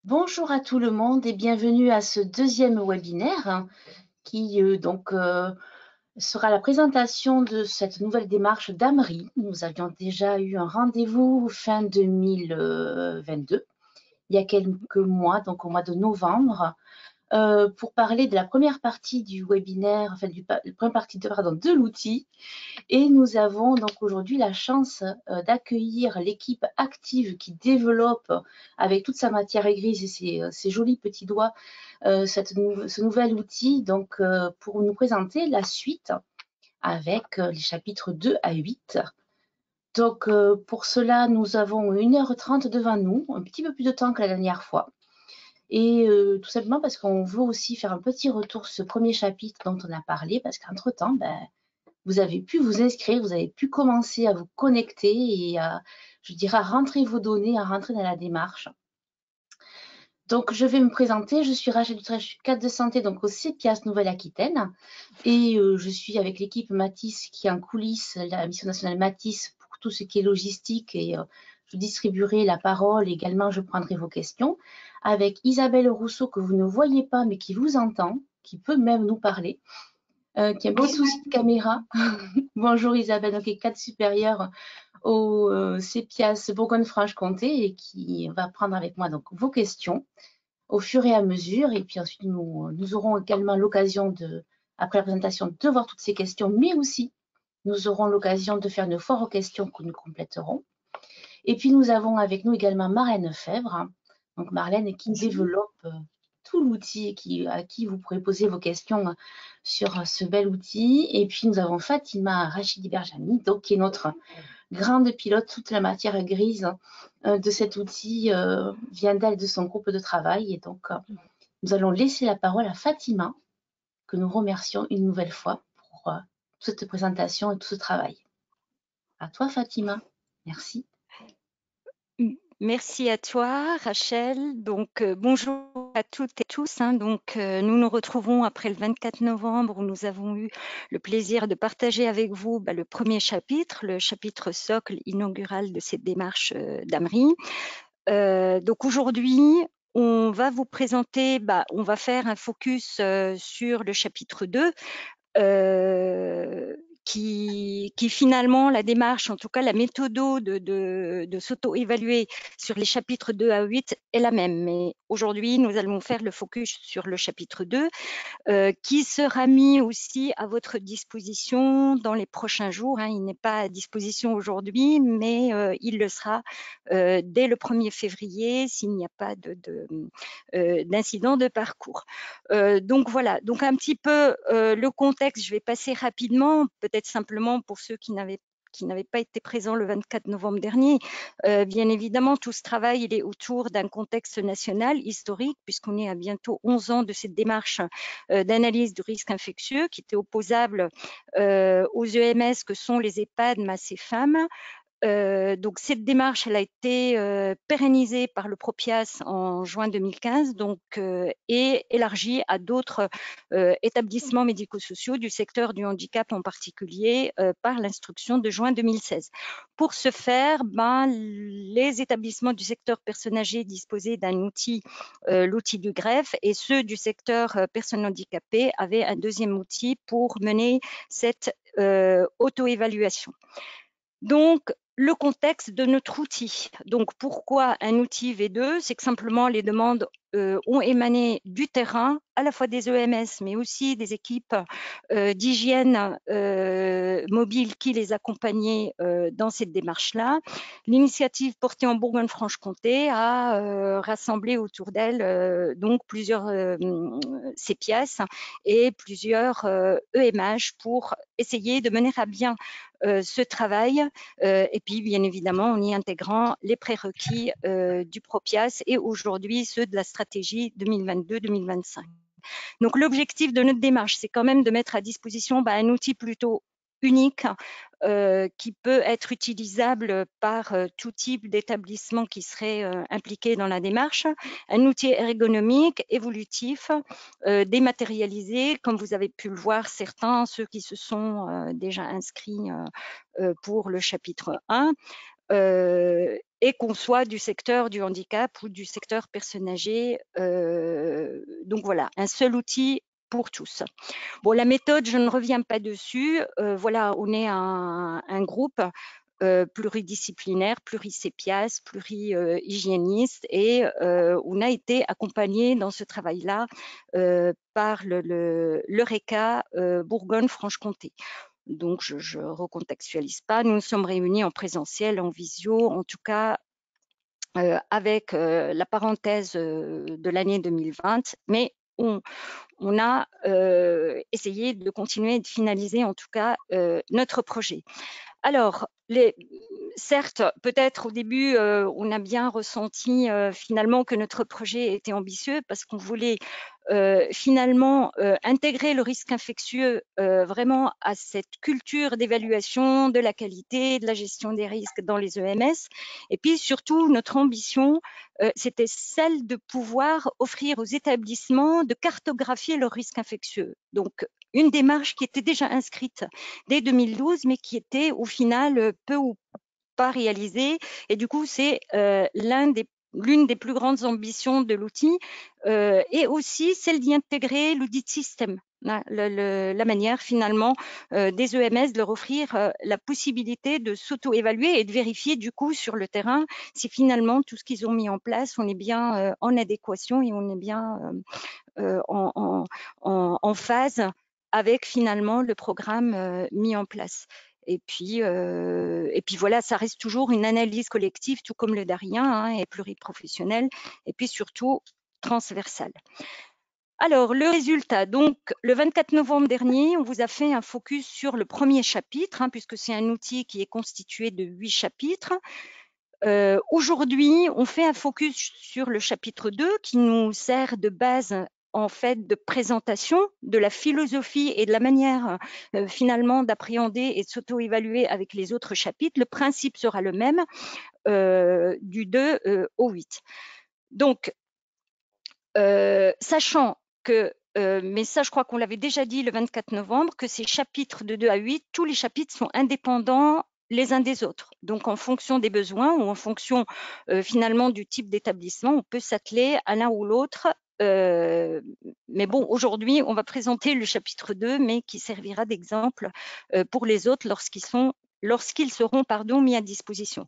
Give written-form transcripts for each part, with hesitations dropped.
Bonjour à tout le monde et bienvenue à ce deuxième webinaire qui sera la présentation de cette nouvelle démarche d'Amri. Nous avions déjà eu un rendez-vous fin 2022, il y a quelques mois, donc au mois de novembre, pour parler de la première partie du webinaire, enfin la première partie de l'outil. Et nous avons donc aujourd'hui la chance d'accueillir l'équipe active qui développe avec toute sa matière grise et ses jolis petits doigts ce nouvel outil pour nous présenter la suite avec les chapitres 2 à 8. Donc pour cela, nous avons 1h30 devant nous, un petit peu plus de temps que la dernière fois. Et tout simplement parce qu'on veut aussi faire un petit retour sur ce premier chapitre dont on a parlé, parce qu'entre-temps, vous avez pu vous inscrire, vous avez pu commencer à vous connecter et je dirais, à rentrer vos données, à rentrer dans la démarche. Donc, je vais me présenter. Je suis Rachel Dutré, je suis cadre de santé donc au CEPIAS Nouvelle-Aquitaine. Et je suis avec l'équipe Mathis qui est en coulisses, la mission nationale Mathis pour tout ce qui est logistique. Et je distribuerai la parole. Également, je prendrai vos questions. Avec Isabelle Rousseau, que vous ne voyez pas, mais qui vous entend, qui peut même nous parler, qui a un petit souci de caméra. Bonjour Isabelle, donc qui est cadre supérieur au CEPIAS Bourgogne-Franche-Comté et qui va prendre avec moi donc vos questions au fur et à mesure. Et puis ensuite, nous aurons également l'occasion après la présentation, de voir toutes ces questions, mais aussi nous aurons l'occasion de faire une foire aux questions que nous compléterons. Et puis nous avons avec nous également Marlène Fèvre, donc Marlène qui développe tout l'outil et à qui vous pourrez poser vos questions sur ce bel outil. Et puis nous avons Fatima Rachidi-Berjani, donc qui est notre grande pilote. Toute la matière grise de cet outil vient d'elle, de son groupe de travail. Et donc nous allons laisser la parole à Fatima, que nous remercions une nouvelle fois pour toute cette présentation et tout ce travail. À toi Fatima, merci. Merci à toi, Rachel. Donc, bonjour à toutes et tous. Nous nous retrouvons après le 24 novembre où nous avons eu le plaisir de partager avec vous le premier chapitre, le chapitre socle inaugural de cette démarche d'Amri. Donc aujourd'hui, on va vous présenter, on va faire un focus sur le chapitre 2. Qui finalement, la démarche, en tout cas la méthode de s'auto-évaluer sur les chapitres 2 à 8 est la même. Mais aujourd'hui, nous allons faire le focus sur le chapitre 2, qui sera mis aussi à votre disposition dans les prochains jours. Il n'est pas à disposition aujourd'hui, mais il le sera dès le 1er février s'il n'y a pas d'incident de parcours. Donc voilà, donc un petit peu le contexte, je vais passer rapidement, peut-être simplement pour ceux qui n'avaient pas été présents le 24 novembre dernier. Bien évidemment, tout ce travail, il est autour d'un contexte national, historique, puisqu'on est à bientôt 11 ans de cette démarche d'analyse du risque infectieux qui était opposable aux EMS que sont les EHPAD, MAS et femmes. Donc cette démarche, elle a été pérennisée par le Propias en juin 2015, et élargie à d'autres établissements médico-sociaux du secteur du handicap en particulier par l'instruction de juin 2016. Pour ce faire, les établissements du secteur personnes âgées disposaient d'un outil, l'outil du greffe, et ceux du secteur personnes handicapées avaient un deuxième outil pour mener cette auto-évaluation. Donc, le contexte de notre outil. Donc, pourquoi un outil V2? C'est que simplement les demandes ont émané du terrain, à la fois des EMS, mais aussi des équipes d'hygiène mobile qui les accompagnaient dans cette démarche-là. L'initiative portée en Bourgogne-Franche-Comté a rassemblé autour d'elle donc plusieurs CEPIAS et plusieurs EMH pour essayer de mener à bien ce travail, et puis bien évidemment en y intégrant les prérequis du Propias et aujourd'hui ceux de la stratégie 2022-2025. Donc l'objectif de notre démarche, c'est quand même de mettre à disposition un outil plutôt unique qui peut être utilisable par tout type d'établissement qui serait impliqué dans la démarche, un outil ergonomique, évolutif, dématérialisé, comme vous avez pu le voir, ceux qui se sont déjà inscrits pour le chapitre 1, et qu'on soit du secteur du handicap ou du secteur personnes âgées. Donc voilà, un seul outil pour tous. Bon, la méthode, je ne reviens pas dessus. Voilà, on est un groupe pluridisciplinaire, plurisépias, pluri-hygiéniste, et on a été accompagné dans ce travail-là par l'Eureka Bourgogne-Franche-Comté. Donc, je ne recontextualise pas. Nous nous sommes réunis en présentiel, en visio, en tout cas avec la parenthèse de l'année 2020, mais on a essayé de continuer et de finaliser en tout cas notre projet. Alors, certes, peut-être au début, on a bien ressenti finalement que notre projet était ambitieux parce qu'on voulait finalement intégrer le risque infectieux vraiment à cette culture d'évaluation de la qualité, de la gestion des risques dans les EMS. Et puis surtout, notre ambition, c'était celle de pouvoir offrir aux établissements de cartographier le risque infectieux. Donc, une démarche qui était déjà inscrite dès 2012, mais qui était au final peu ou pas réalisée. Et du coup, c'est l'une des plus grandes ambitions de l'outil, et aussi celle d'y intégrer l'audit système. La manière finalement des EMS de leur offrir la possibilité de s'auto-évaluer et de vérifier du coup sur le terrain si finalement tout ce qu'ils ont mis en place, on est bien en adéquation et on est bien en phase avec finalement le programme mis en place. Et puis voilà, ça reste toujours une analyse collective, tout comme le Darien, hein, et pluriprofessionnelle, et puis surtout transversale. Alors, le résultat, donc le 24 novembre dernier, on vous a fait un focus sur le premier chapitre, hein, puisque c'est un outil qui est constitué de 8 chapitres. Aujourd'hui, on fait un focus sur le chapitre 2 qui nous sert de base en fait de présentation de la philosophie et de la manière finalement d'appréhender et de s'auto-évaluer avec les autres chapitres. Le principe sera le même du 2 au 8. Donc, sachant que, mais ça je crois qu'on l'avait déjà dit le 24 novembre, que ces chapitres de 2 à 8, tous les chapitres sont indépendants les uns des autres. Donc, en fonction des besoins ou en fonction finalement du type d'établissement, on peut s'atteler à l'un ou l'autre. Mais bon, aujourd'hui, on va présenter le chapitre 2, mais qui servira d'exemple pour les autres lorsqu'ils seront mis à disposition.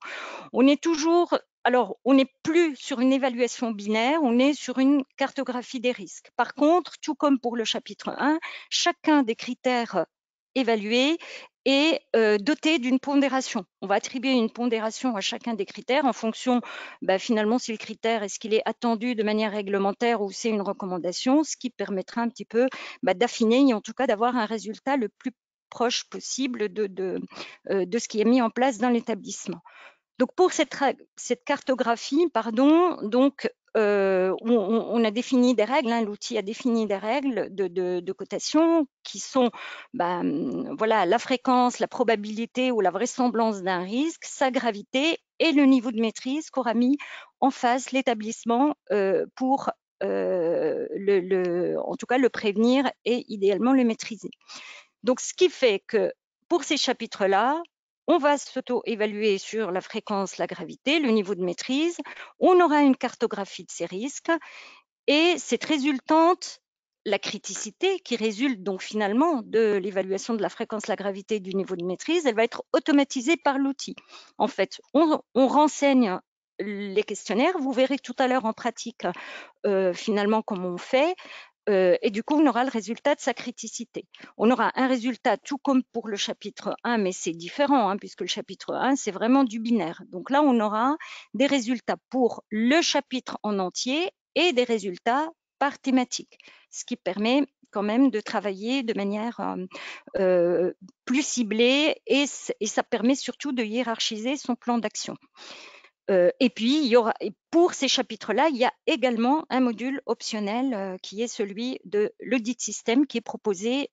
On est toujours, alors on n'est plus sur une évaluation binaire, on est sur une cartographie des risques. Par contre, tout comme pour le chapitre 1, chacun des critères évalués est doté d'une pondération. On va attribuer une pondération à chacun des critères en fonction, finalement, si le critère, est-ce qu'il est attendu de manière réglementaire ou c'est une recommandation, ce qui permettra un petit peu d'affiner et en tout cas d'avoir un résultat le plus proche possible de ce qui est mis en place dans l'établissement. Donc, pour cette cartographie, donc, on a défini des règles, hein, l'outil a défini des règles de cotation qui sont voilà, la fréquence, la probabilité ou la vraisemblance d'un risque, sa gravité et le niveau de maîtrise qu'aura mis en face l'établissement pour en tout cas le prévenir et idéalement le maîtriser. Donc, ce qui fait que pour ces chapitres-là, on va s'auto-évaluer sur la fréquence, la gravité, le niveau de maîtrise. On aura une cartographie de ces risques et cette résultante, la criticité qui résulte donc finalement de l'évaluation de la fréquence, la gravité, du niveau de maîtrise, elle va être automatisée par l'outil. En fait, on renseigne les questionnaires. Vous verrez tout à l'heure en pratique finalement comment on fait. Et du coup, on aura le résultat de sa criticité. On aura un résultat tout comme pour le chapitre 1, mais c'est différent, hein, puisque le chapitre 1, c'est vraiment du binaire. Donc là, on aura des résultats pour le chapitre en entier et des résultats par thématique, ce qui permet quand même de travailler de manière plus ciblée et ça permet surtout de hiérarchiser son plan d'action. Et puis, pour ces chapitres-là, il y a également un module optionnel qui est celui de l'audit système qui est proposé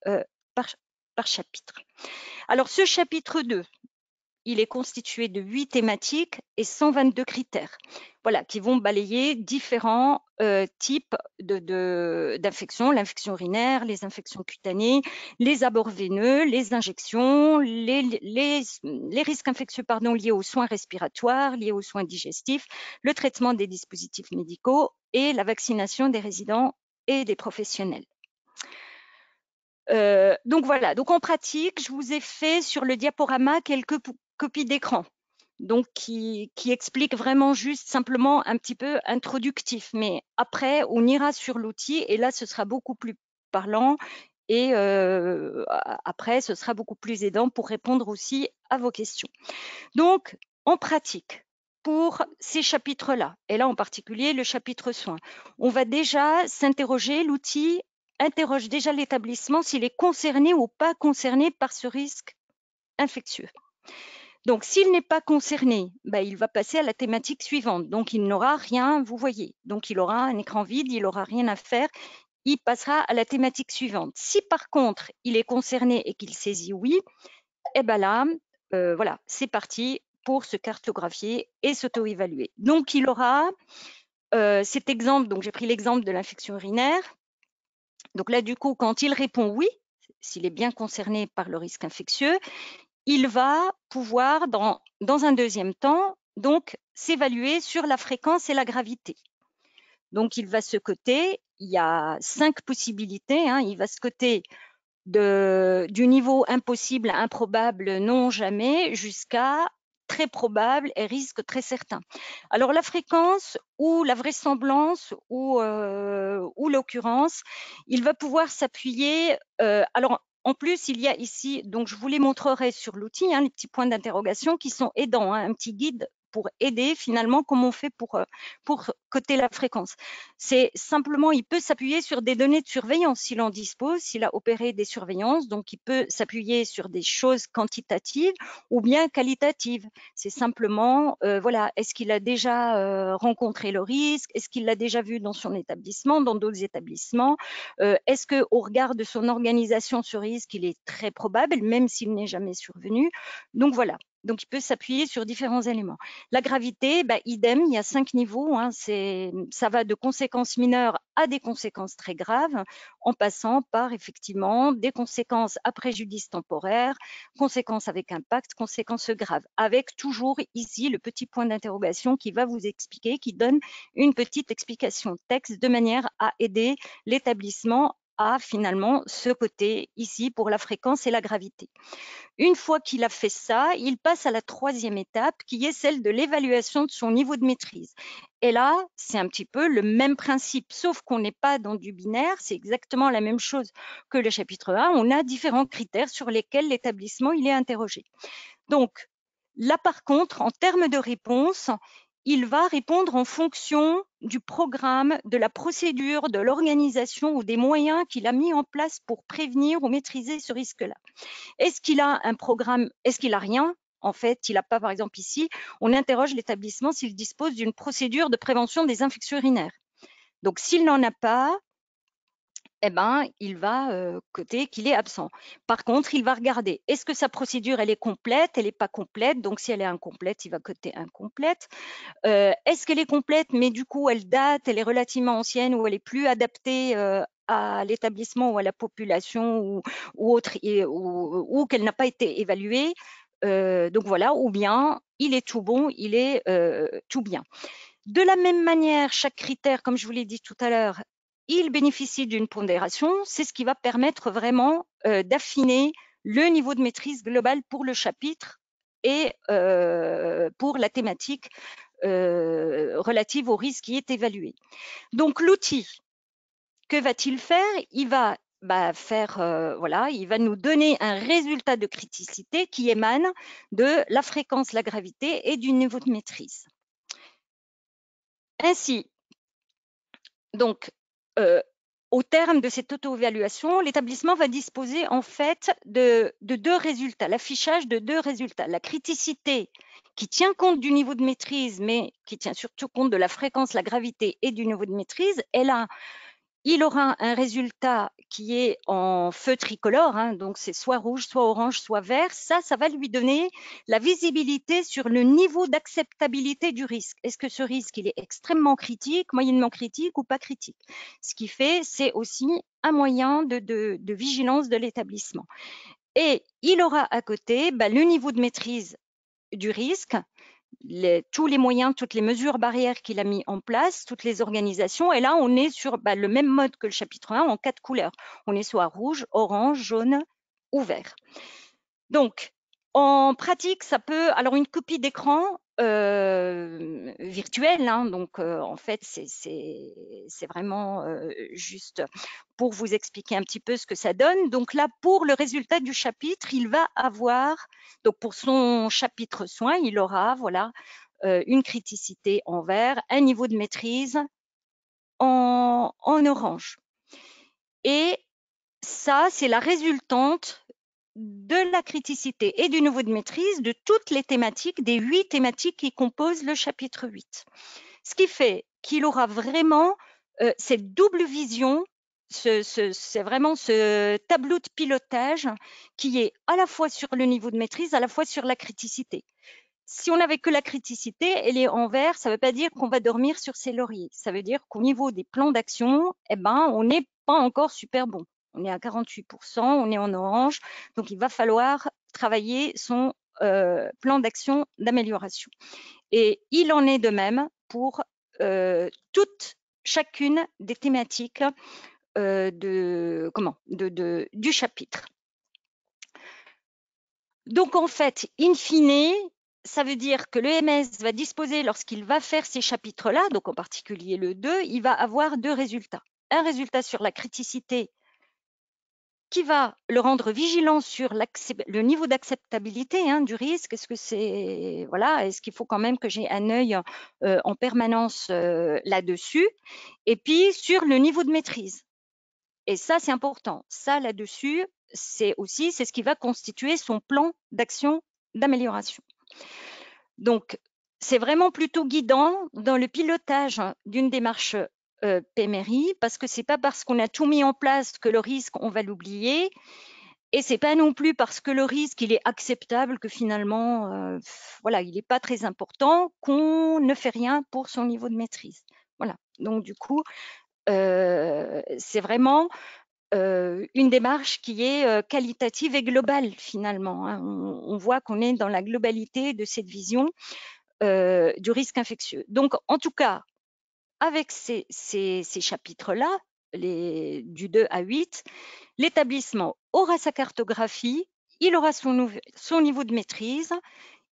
par chapitre. Alors, ce chapitre 2, il est constitué de 8 thématiques et 122 critères, voilà, qui vont balayer différents types d'infections, l'infection urinaire, les infections cutanées, les abords veineux, les injections, les risques infectieux liés aux soins respiratoires, liés aux soins digestifs, le traitement des dispositifs médicaux et la vaccination des résidents et des professionnels. Donc voilà, donc en pratique, je vous ai fait sur le diaporama quelques copies d'écran, donc qui expliquent vraiment juste simplement un petit peu introductif, mais après on ira sur l'outil et là ce sera beaucoup plus parlant et après ce sera beaucoup plus aidant pour répondre aussi à vos questions. Donc en pratique, pour ces chapitres-là, et là en particulier le chapitre soins, on va déjà s'interroger, l'outil interroge déjà l'établissement s'il est concerné ou pas concerné par ce risque infectieux. Donc, s'il n'est pas concerné, il va passer à la thématique suivante. Donc, il n'aura rien, vous voyez. Donc, il aura un écran vide, il n'aura rien à faire. Il passera à la thématique suivante. Si par contre, il est concerné et qu'il saisit oui, là, voilà, c'est parti pour se cartographier et s'auto-évaluer. Donc, il aura cet exemple. Donc, j'ai pris l'exemple de l'infection urinaire. Donc là, du coup, quand il répond oui, s'il est bien concerné par le risque infectieux, il va pouvoir, dans un deuxième temps, donc s'évaluer sur la fréquence et la gravité. Donc, il va se coter, il y a 5 possibilités, hein, il va se coter du niveau impossible, improbable, non, jamais, jusqu'à très probable et risque très certain. Alors, la fréquence ou la vraisemblance ou l'occurrence, il va pouvoir s'appuyer. Alors, en plus, il y a ici, donc je vous les montrerai sur l'outil, hein, les petits points d'interrogation qui sont aidants, hein, un petit guide pour aider finalement comment on fait pour coter la fréquence. C'est simplement, il peut s'appuyer sur des données de surveillance s'il en dispose, s'il a opéré des surveillances, donc il peut s'appuyer sur des choses quantitatives ou bien qualitatives. C'est simplement, voilà, est-ce qu'il a déjà rencontré le risque? Est-ce qu'il l'a déjà vu dans son établissement, dans d'autres établissements? Est-ce qu'au regard de son organisation, ce risque, il est très probable, même s'il n'est jamais survenu? Donc voilà. Donc, il peut s'appuyer sur différents éléments. La gravité, idem, il y a 5 niveaux. Hein, ça va de conséquences mineures à des conséquences très graves, en passant par effectivement des conséquences à préjudice temporaire, conséquences avec impact, conséquences graves, avec toujours ici le petit point d'interrogation qui va vous expliquer, qui donne une petite explication texte de manière à aider l'établissement à finalement ce côté ici pour la fréquence et la gravité. Une fois qu'il a fait ça, il passe à la 3e étape qui est celle de l'évaluation de son niveau de maîtrise. Et là, c'est un petit peu le même principe, sauf qu'on n'est pas dans du binaire, c'est exactement la même chose que le chapitre 1. On a différents critères sur lesquels l'établissement il est interrogé. Donc, là par contre, en termes de réponse, il va répondre en fonction du programme, de la procédure, de l'organisation ou des moyens qu'il a mis en place pour prévenir ou maîtriser ce risque-là. Est-ce qu'il a un programme? Est-ce qu'il n'a rien? En fait, il n'a pas, par exemple ici, on interroge l'établissement s'il dispose d'une procédure de prévention des infections urinaires. Donc, s'il n'en a pas, il va coter qu'il est absent. Par contre, il va regarder, est-ce que sa procédure, elle est complète? Elle n'est pas complète. Donc, si elle est incomplète, il va coter incomplète. Est-ce qu'elle est complète, mais du coup, elle date, elle est relativement ancienne ou elle est plus adaptée à l'établissement ou à la population ou autre, ou qu'elle n'a pas été évaluée? Donc voilà, ou bien il est tout bon, il est tout bien. De la même manière, chaque critère, comme je vous l'ai dit tout à l'heure, il bénéficie d'une pondération. C'est ce qui va permettre vraiment d'affiner le niveau de maîtrise globale pour le chapitre et pour la thématique relative au risque qui est évalué. Donc, l'outil, que va-t-il faire? Il va voilà, il va nous donner un résultat de criticité qui émane de la fréquence, la gravité et du niveau de maîtrise. Ainsi, donc, au terme de cette auto-évaluation, l'établissement va disposer en fait de 2 résultats, l'affichage de 2 résultats. La criticité qui tient compte du niveau de maîtrise, mais qui tient surtout compte de la fréquence, la gravité et du niveau de maîtrise. Et là, il aura un résultat qui est en feu tricolore, hein, donc c'est soit rouge, soit orange, soit vert. Ça va lui donner la visibilité sur le niveau d'acceptabilité du risque. Est-ce que ce risque, il est extrêmement critique, moyennement critique ou pas critique? Ce qui fait, c'est aussi un moyen de vigilance de l'établissement. Et il aura à côté le niveau de maîtrise du risque, tous les moyens, toutes les mesures barrières qu'il a mis en place, toutes les organisations. Et là, on est sur le même mode que le chapitre 1 en 4 couleurs. On est soit rouge, orange, jaune ou vert. Donc, en pratique, ça peut… Alors, une copie d'écran virtuelle, hein, donc en fait, c'est vraiment juste pour vous expliquer un petit peu ce que ça donne. Donc là, pour le résultat du chapitre, il va avoir, donc pour son chapitre soins, il aura, voilà, une criticité en vert, un niveau de maîtrise en orange. Et ça, c'est la résultante de la criticité et du niveau de maîtrise de toutes les thématiques, des 8 thématiques qui composent le chapitre 8. Ce qui fait qu'il aura vraiment cette double vision, c'est vraiment ce tableau de pilotage qui est à la fois sur le niveau de maîtrise, à la fois sur la criticité. Si on n'avait que la criticité, elle est en vert, ça ne veut pas dire qu'on va dormir sur ses lauriers. Ça veut dire qu'au niveau des plans d'action, on n'est pas encore super bon. On est à 48%, on est en orange, donc il va falloir travailler son plan d'action d'amélioration. Et il en est de même pour chacune des thématiques du chapitre. Donc en fait, in fine, ça veut dire que l'EMS va disposer, lorsqu'il va faire ces chapitres-là, donc en particulier le 2, il va avoir 2 résultats. Un résultat sur la criticité qui va le rendre vigilant sur le niveau d'acceptabilité du risque. Est-ce que c'est, voilà, est-ce qu'il faut quand même que j'ai un œil en permanence là-dessus? Et puis sur le niveau de maîtrise. Et ça, c'est important. Ça, là-dessus, c'est ce qui va constituer son plan d'action d'amélioration. Donc, c'est vraiment plutôt guidant dans le pilotage d'une démarche PMRI, parce que c'est pas parce qu'on a tout mis en place que le risque, on va l'oublier. Et c'est pas non plus parce que le risque, il est acceptable que finalement, voilà, il n'est pas très important qu'on ne fait rien pour son niveau de maîtrise. Voilà. Donc, du coup, c'est vraiment une démarche qui est qualitative et globale finalement. Hein. On voit qu'on est dans la globalité de cette vision du risque infectieux. Donc, en tout cas, avec ces chapitres-là, du 2 à 8, l'établissement aura sa cartographie, il aura son niveau de maîtrise,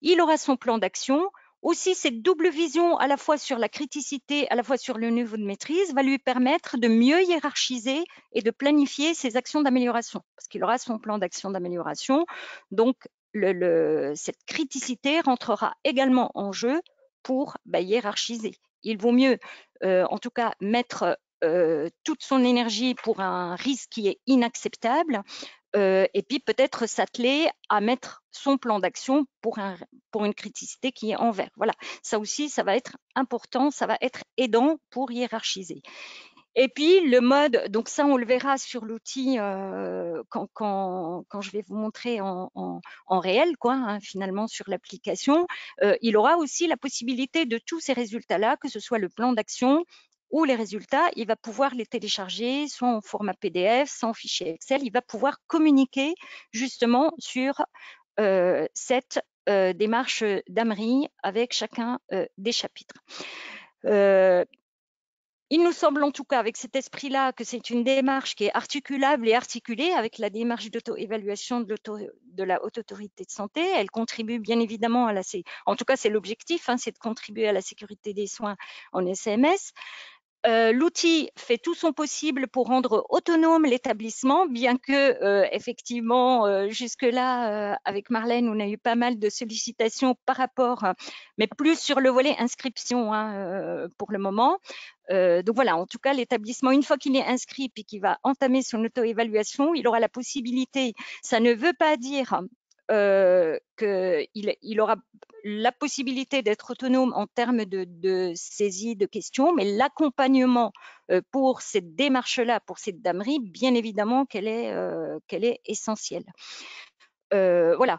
il aura son plan d'action. Aussi, cette double vision à la fois sur la criticité, à la fois sur le niveau de maîtrise, va lui permettre de mieux hiérarchiser et de planifier ses actions d'amélioration, parce qu'il aura son plan d'action d'amélioration. Donc, cette criticité rentrera également en jeu pour hiérarchiser. Il vaut mieux, en tout cas, mettre toute son énergie pour un risque qui est inacceptable, et puis peut-être s'atteler à mettre son plan d'action pour une criticité qui est en vert. Voilà, ça aussi, ça va être important, ça va être aidant pour hiérarchiser. Et puis le mode, donc ça on le verra sur l'outil quand je vais vous montrer en réel, quoi, hein, finalement sur l'application. Il aura aussi la possibilité de tous ces résultats-là, que ce soit le plan d'action ou les résultats, il va pouvoir les télécharger soit en format PDF, soit en fichier Excel. Il va pouvoir communiquer justement sur cette démarche d'AMRI avec chacun des chapitres. Il nous semble en tout cas avec cet esprit-là que c'est une démarche qui est articulable et articulée avec la démarche d'auto-évaluation de la Haute Autorité de Santé. Elle contribue bien évidemment à en tout cas c'est l'objectif, hein, c'est de contribuer à la sécurité des soins en SMS. L'outil fait tout son possible pour rendre autonome l'établissement, bien que effectivement jusque-là avec Marlène on a eu pas mal de sollicitations par rapport, mais plus sur le volet inscription hein, pour le moment. Donc voilà, en tout cas l'établissement, une fois qu'il est inscrit puis qu'il va entamer son auto-évaluation, il aura la possibilité, ça ne veut pas dire qu'il aura la possibilité d'être autonome en termes de saisie de questions, mais l'accompagnement pour cette démarche-là, pour cette damerie, bien évidemment qu'elle est essentielle. Voilà,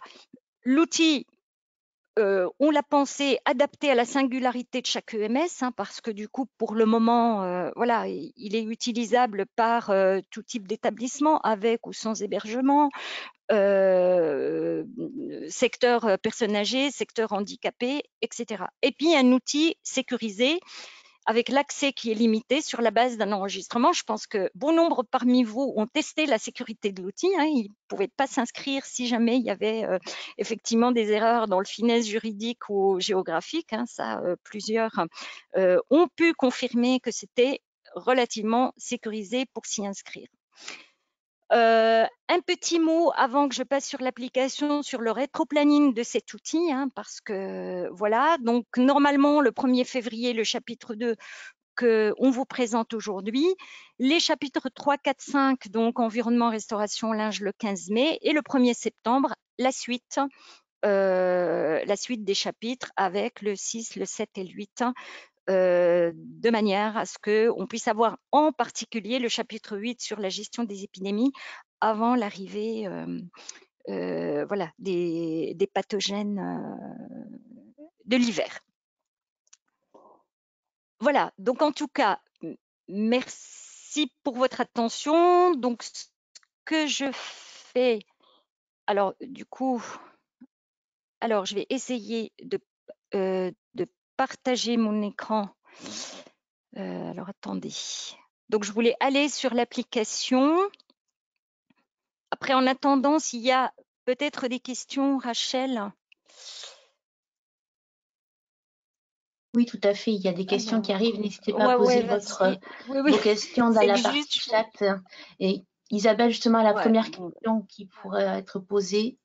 l'outil, on l'a pensé adapté à la singularité de chaque EMS, parce que du coup, pour le moment, voilà, il est utilisable par tout type d'établissement, avec ou sans hébergement, secteur personnes âgées, secteur handicapé, etc. Et puis un outil sécurisé avec l'accès qui est limité sur la base d'un enregistrement. Je pense que bon nombre parmi vous ont testé la sécurité de l'outil. Ils ne pouvaient pas s'inscrire si jamais il y avait effectivement des erreurs dans le finesse juridique ou géographique. Ça, plusieurs ont pu confirmer que c'était relativement sécurisé pour s'y inscrire. Un petit mot avant que je passe sur l'application, sur le rétro-planning de cet outil, parce que voilà, donc normalement le 1er février, le chapitre 2 qu'on vous présente aujourd'hui, les chapitres 3, 4, 5, donc environnement, restauration, linge le 15 mai, et le 1er septembre, la suite des chapitres avec le 6, le 7 et le 8, de manière à ce qu'on puisse avoir en particulier le chapitre 8 sur la gestion des épidémies avant l'arrivée voilà, des pathogènes de l'hiver. Voilà, donc en tout cas, merci pour votre attention. Donc, ce que je fais, alors du coup, alors je vais essayer de partager mon écran. Alors attendez. Donc je voulais aller sur l'application. Après, en attendant, s'il y a peut-être des questions, Rachel. Oui, tout à fait. Il y a des questions qui arrivent. N'hésitez pas à Ouais, poser oui. vos questions dans la partie chat. Et Isabelle, justement, la première question qui pourrait être posée.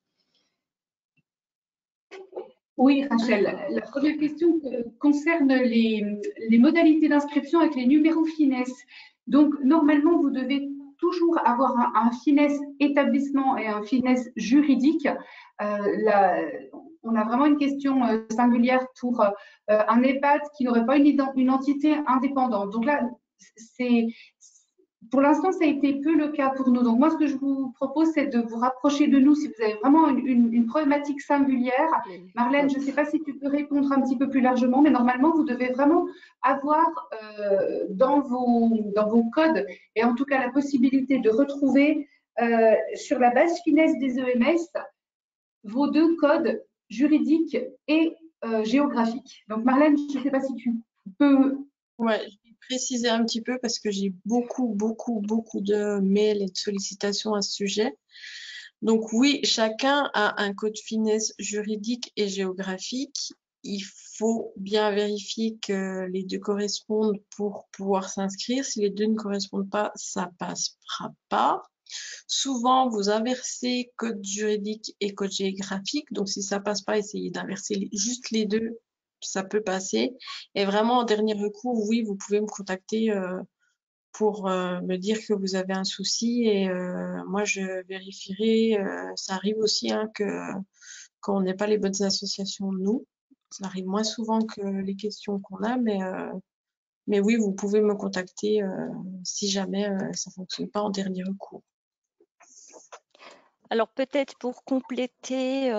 Oui, Rachel, la première question concerne les modalités d'inscription avec les numéros finesse. Donc, normalement, vous devez toujours avoir un finesse établissement et un finesse juridique. On a vraiment une question singulière pour un EHPAD qui n'aurait pas une entité indépendante. Donc là, pour l'instant, ça a été peu le cas pour nous. Donc moi, ce que je vous propose, c'est de vous rapprocher de nous si vous avez vraiment une problématique singulière. Marlène, je ne sais pas si tu peux répondre un petit peu plus largement, mais normalement, vous devez vraiment avoir dans vos codes, et en tout cas la possibilité de retrouver sur la base finesse des EMS vos 2 codes juridiques et géographiques. Donc Marlène, je ne sais pas si tu peux… Ouais, je vais préciser un petit peu parce que j'ai beaucoup de mails et de sollicitations à ce sujet. Donc oui, chacun a un code finesse juridique et géographique. Il faut bien vérifier que les 2 correspondent pour pouvoir s'inscrire. Si les 2 ne correspondent pas, ça passera pas. Souvent, vous inversez code juridique et code géographique. Donc, si ça passe pas, essayez d'inverser juste les 2. Ça peut passer. Et vraiment, en dernier recours, oui, vous pouvez me contacter pour me dire que vous avez un souci et moi, je vérifierai. Ça arrive aussi qu'on n'ait pas les bonnes associations, nous. Ça arrive moins souvent que les questions qu'on a, mais oui, vous pouvez me contacter si jamais ça fonctionne pas en dernier recours. Alors peut-être pour compléter,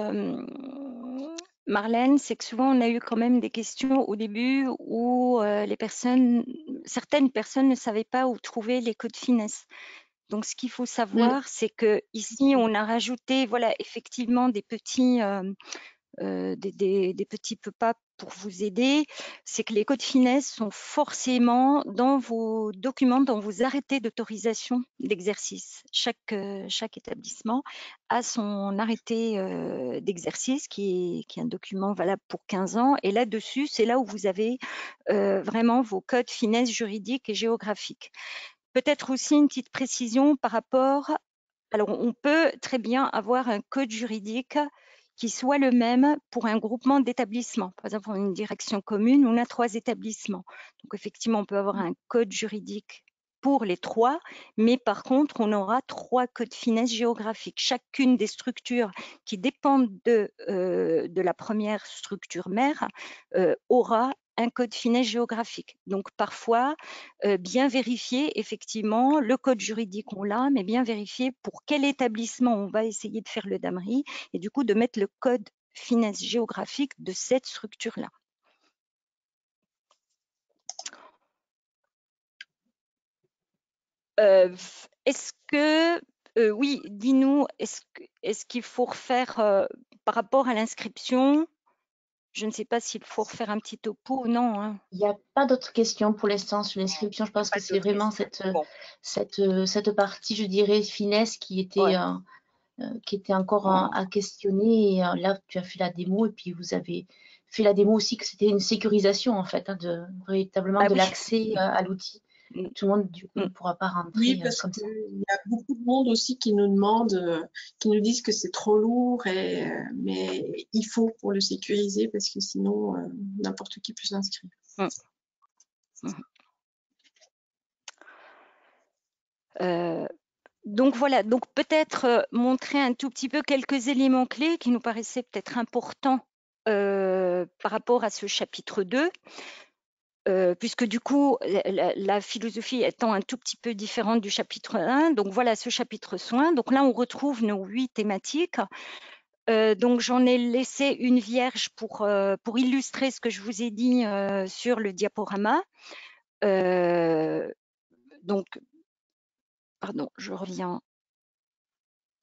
Marlène, c'est que souvent on a eu quand même des questions au début où certaines personnes ne savaient pas où trouver les codes finesse. Donc ce qu'il faut savoir, c'est que ici on a rajouté, voilà, effectivement des petits pas pour vous aider, c'est que les codes finesse sont forcément dans vos documents, dans vos arrêtés d'autorisation d'exercice. Chaque établissement a son arrêté d'exercice qui est un document valable pour 15 ans. Et là-dessus, c'est là où vous avez vraiment vos codes finesse juridiques et géographiques. Peut-être aussi une petite précision par rapport… Alors, on peut très bien avoir un code juridique qui soit le même pour un groupement d'établissements. Par exemple, pour une direction commune, on a 3 établissements. Donc, effectivement, on peut avoir un code juridique pour les trois, mais par contre, on aura 3 codes finesse géographiques. Chacune des structures qui dépendent de la première structure mère aura un code finesse géographique. Donc, parfois, bien vérifier, effectivement, le code juridique, on l'a, mais bien vérifier pour quel établissement on va essayer de faire le DAMRI et du coup, de mettre le code finesse géographique de cette structure-là. Est-ce que, oui, dis-nous, est-ce qu'il faut refaire par rapport à l'inscription? Je ne sais pas s'il faut refaire un petit topo ou non. Hein. Il n'y a pas d'autres questions pour l'instant sur l'inscription. Je pense que c'est vraiment cette partie, je dirais, finesse qui était, encore à questionner. Et là, tu as fait la démo et puis vous avez fait la démo aussi que c'était une sécurisation en fait, véritablement de l'accès à l'outil. Tout le monde, du coup, ne pourra pas rentrer oui, parce comme ça. Il y a beaucoup de monde aussi qui nous demandent, qui nous disent que c'est trop lourd, mais il faut pour le sécuriser parce que sinon, n'importe qui peut s'inscrire. Donc voilà, donc peut-être montrer un tout petit peu quelques éléments clés qui nous paraissaient peut-être importants par rapport à ce chapitre 2. Puisque du coup, la philosophie étant un tout petit peu différente du chapitre 1, donc voilà ce chapitre soins. Donc là, on retrouve nos 8 thématiques. Donc j'en ai laissé une vierge pour illustrer ce que je vous ai dit sur le diaporama. Donc, pardon, je reviens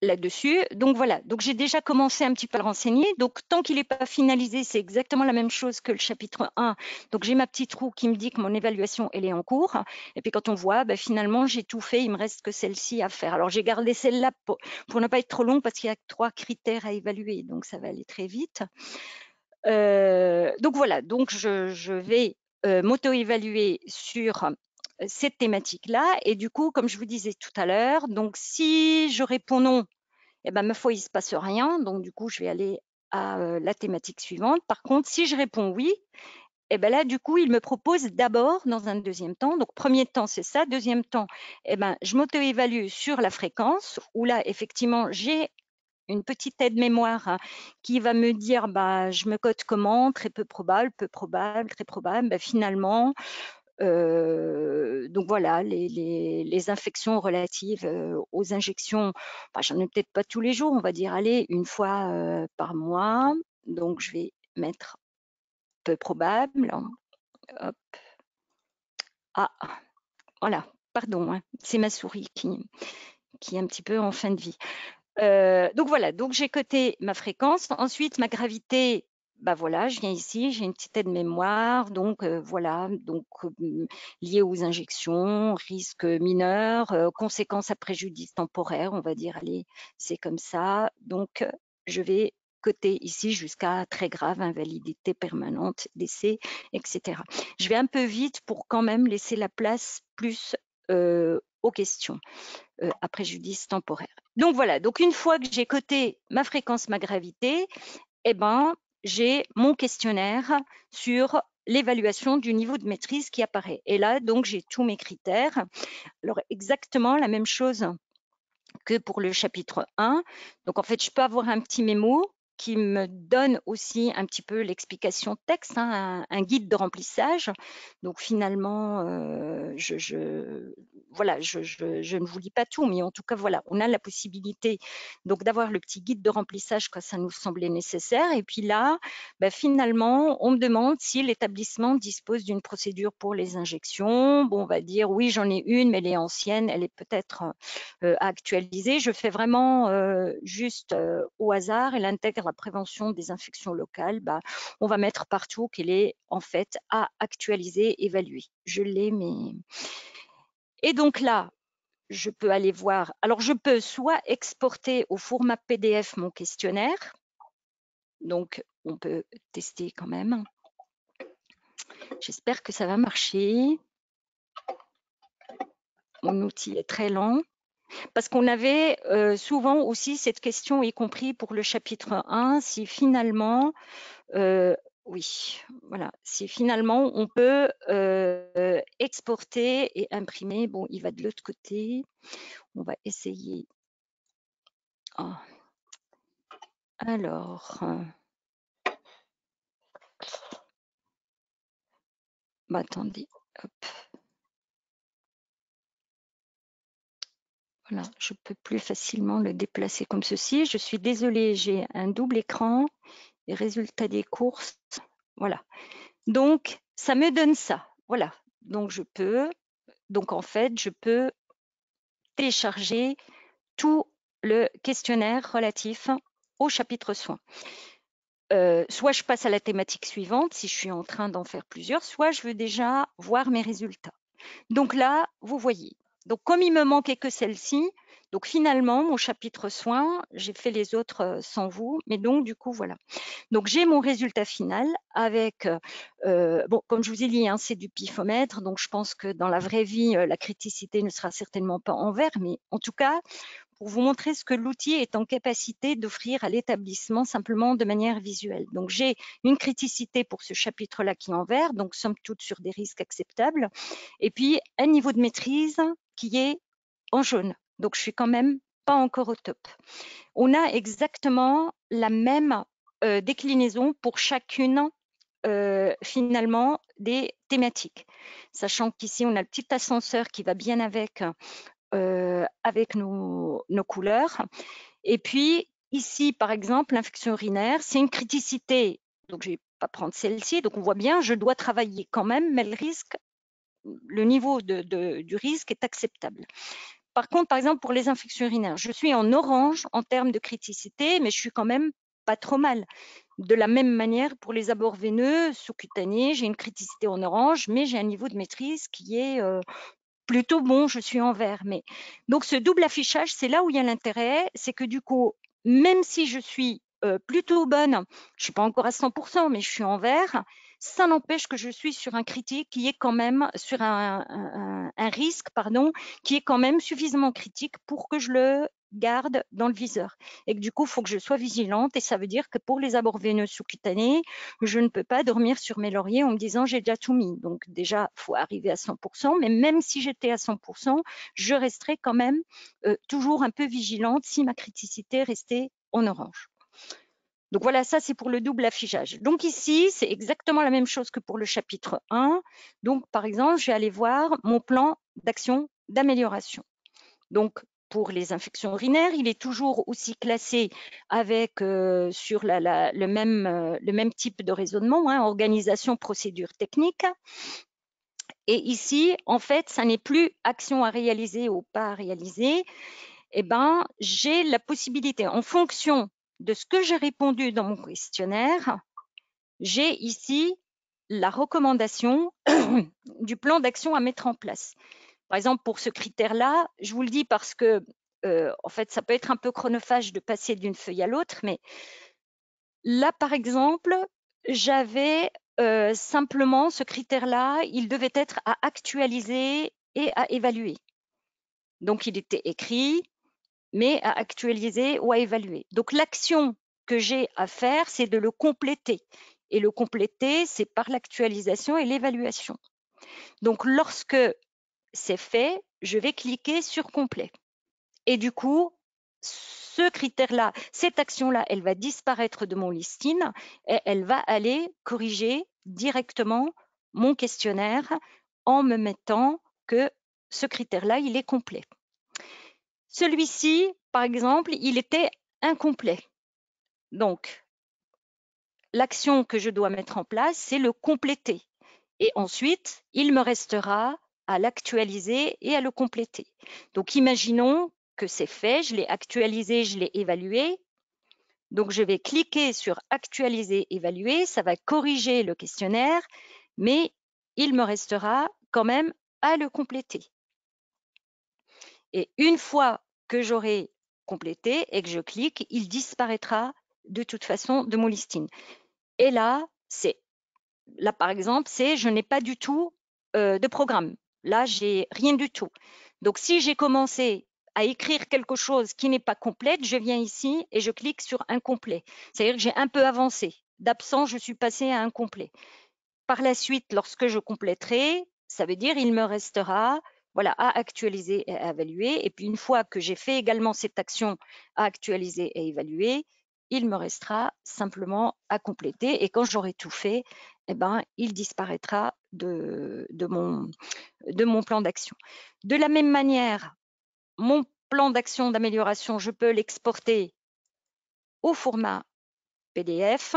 là-dessus. Donc voilà, donc j'ai déjà commencé un petit peu à le renseigner. Donc tant qu'il n'est pas finalisé, c'est exactement la même chose que le chapitre 1. Donc j'ai ma petite roue qui me dit que mon évaluation, elle est en cours. Et puis quand on voit, ben, finalement, j'ai tout fait, il me reste que celle-ci à faire. Alors j'ai gardé celle-là pour ne pas être trop long parce qu'il y a 3 critères à évaluer, donc ça va aller très vite. Donc voilà, donc je vais m'auto-évaluer sur cette thématique-là. Et du coup, comme je vous disais tout à l'heure, donc si je réponds non, eh ben, ma foi, il ne se passe rien. Donc, du coup, je vais aller à la thématique suivante. Par contre, si je réponds oui, eh ben là, du coup, il me propose d'abord, dans un deuxième temps, donc premier temps, c'est ça. Deuxième temps, eh ben, je m'auto-évalue sur la fréquence, où là, effectivement, j'ai une petite aide mémoire hein, qui va me dire, bah, je me cote comment, très peu probable, peu probable, très probable. Ben, finalement, donc voilà, les infections relatives aux injections, bah, j'en ai peut-être pas tous les jours, on va dire, allez, une fois par mois. Donc je vais mettre peu probable. Hop. Ah, voilà, pardon, hein, c'est ma souris qui est un petit peu en fin de vie. Donc voilà, donc j'ai coté ma fréquence. Ensuite, ma gravité, bah voilà, je viens ici, j'ai une petite aide mémoire, donc voilà, donc lié aux injections, risque mineur, conséquences à préjudice temporaire, on va dire, allez, c'est comme ça. Donc je vais coter ici jusqu'à très grave, invalidité permanente, décès, etc. Je vais un peu vite pour quand même laisser la place plus aux questions à préjudice temporaire. Donc voilà, donc une fois que j'ai coté ma fréquence, ma gravité, eh ben, j'ai mon questionnaire sur l'évaluation du niveau de maîtrise qui apparaît. Et là, donc, j'ai tous mes critères. Alors, exactement la même chose que pour le chapitre 1. Donc, en fait, je peux avoir un petit mémo qui me donne aussi un petit peu l'explication texte, hein, un guide de remplissage. Donc finalement, voilà, je ne vous lis pas tout, mais en tout cas, voilà, on a la possibilité donc d'avoir le petit guide de remplissage quand ça nous semblait nécessaire. Et puis là, ben, finalement, on me demande si l'établissement dispose d'une procédure pour les injections. Bon, on va dire oui, j'en ai une, mais elle est ancienne, elle est peut-être à actualiser. Je fais vraiment juste au hasard. Elle intègre la prévention des infections locales. Bah, on va mettre partout qu'elle est en fait à actualiser, évaluer. Je l'ai, mais... Et donc là, je peux aller voir. Alors, je peux soit exporter au format PDF mon questionnaire. Donc, on peut tester quand même. J'espère que ça va marcher. Mon outil est très lent. Parce qu'on avait souvent aussi cette question, y compris pour le chapitre 1, si finalement oui, voilà. Si finalement on peut exporter et imprimer, bon, il va de l'autre côté. On va essayer. Oh. Alors, bah, attendez, hop. Voilà, je peux plus facilement le déplacer comme ceci. Je suis désolée, j'ai un double écran et résultat des courses. Voilà. Donc, ça me donne ça. Voilà. Donc, en fait, je peux télécharger tout le questionnaire relatif au chapitre soins. Soit je passe à la thématique suivante si je suis en train d'en faire plusieurs, soit je veux déjà voir mes résultats. Donc là, vous voyez. Donc comme il me manquait que celle-ci, donc finalement, mon chapitre soins, j'ai fait les autres sans vous, mais donc du coup, voilà. Donc j'ai mon résultat final avec, bon, comme je vous ai dit, hein, c'est du pifomètre, donc je pense que dans la vraie vie, la criticité ne sera certainement pas en vert, mais en tout cas, pour vous montrer ce que l'outil est en capacité d'offrir à l'établissement simplement de manière visuelle. Donc, j'ai une criticité pour ce chapitre-là qui est en vert, donc somme toute sur des risques acceptables, et puis un niveau de maîtrise qui est en jaune. Donc, je suis quand même pas encore au top. On a exactement la même déclinaison pour chacune finalement des thématiques, sachant qu'ici, on a le petit ascenseur qui va bien avec nos couleurs. Et puis ici, par exemple, l'infection urinaire, c'est une criticité. Donc, je ne vais pas prendre celle-ci. Donc, on voit bien, je dois travailler quand même, mais le niveau du risque est acceptable. Par contre, par exemple, pour les infections urinaires, je suis en orange en termes de criticité, mais je suis quand même pas trop mal. De la même manière, pour les abords veineux sous-cutanés, j'ai une criticité en orange, mais j'ai un niveau de maîtrise qui est plutôt bon, je suis en vert. Mais donc ce double affichage, c'est là où il y a l'intérêt, c'est que du coup, même si je suis plutôt bonne, je suis pas encore à 100%, mais je suis en vert, ça n'empêche que je suis sur un critique qui est quand même sur un risque, pardon, qui est quand même suffisamment critique pour que je le garde dans le viseur. Et que du coup, il faut que je sois vigilante. Et ça veut dire que pour les abords veineux sous-cutanés, je ne peux pas dormir sur mes lauriers en me disant j'ai déjà tout mis. Donc déjà, il faut arriver à 100%. Mais même si j'étais à 100%, je resterais quand même toujours un peu vigilante si ma criticité restait en orange. Donc voilà, ça c'est pour le double affichage. Donc ici, c'est exactement la même chose que pour le chapitre 1. Donc par exemple, je vais aller voir mon plan d'action d'amélioration. Donc pour les infections urinaires, il est toujours aussi classé avec sur le même type de raisonnement, hein, organisation, procédure, technique. Et ici, en fait, ça n'est plus action à réaliser ou pas à réaliser. Eh ben, j'ai la possibilité, en fonction de ce que j'ai répondu dans mon questionnaire, j'ai ici la recommandation du plan d'action à mettre en place. Par exemple, pour ce critère-là, je vous le dis parce que, en fait, ça peut être un peu chronophage de passer d'une feuille à l'autre, mais là, par exemple, j'avais simplement ce critère-là, il devait être à actualiser et à évaluer. Donc, il était écrit, mais à actualiser ou à évaluer. Donc, l'action que j'ai à faire, c'est de le compléter. Et le compléter, c'est par l'actualisation et l'évaluation. Donc, lorsque c'est fait, je vais cliquer sur complet. Et du coup, ce critère-là, cette action-là, elle va disparaître de mon listing et elle va aller corriger directement mon questionnaire en me mettant que ce critère-là, il est complet. Celui-ci, par exemple, il était incomplet. Donc, l'action que je dois mettre en place, c'est le compléter. Et ensuite, il me restera à l'actualiser et à le compléter. Donc, imaginons que c'est fait, je l'ai actualisé, je l'ai évalué. Donc, je vais cliquer sur actualiser, évaluer, ça va corriger le questionnaire, mais il me restera quand même à le compléter. Et une fois que j'aurai complété et que je clique, il disparaîtra de toute façon de mon listing. Et là, par exemple, je n'ai pas du tout de programme. Là, j'ai rien du tout. Donc, si j'ai commencé à écrire quelque chose qui n'est pas complète, je viens ici et je clique sur incomplet. C'est-à-dire que j'ai un peu avancé. d'absent, je suis passée à incomplet. Par la suite, lorsque je compléterai, ça veut dire il me restera voilà, à actualiser et à évaluer. Et puis une fois que j'ai fait également cette action à actualiser et évaluer, il me restera simplement à compléter. Et quand j'aurai tout fait, eh ben, il disparaîtra de mon plan d'action. De la même manière, mon plan d'action d'amélioration, je peux l'exporter au format PDF.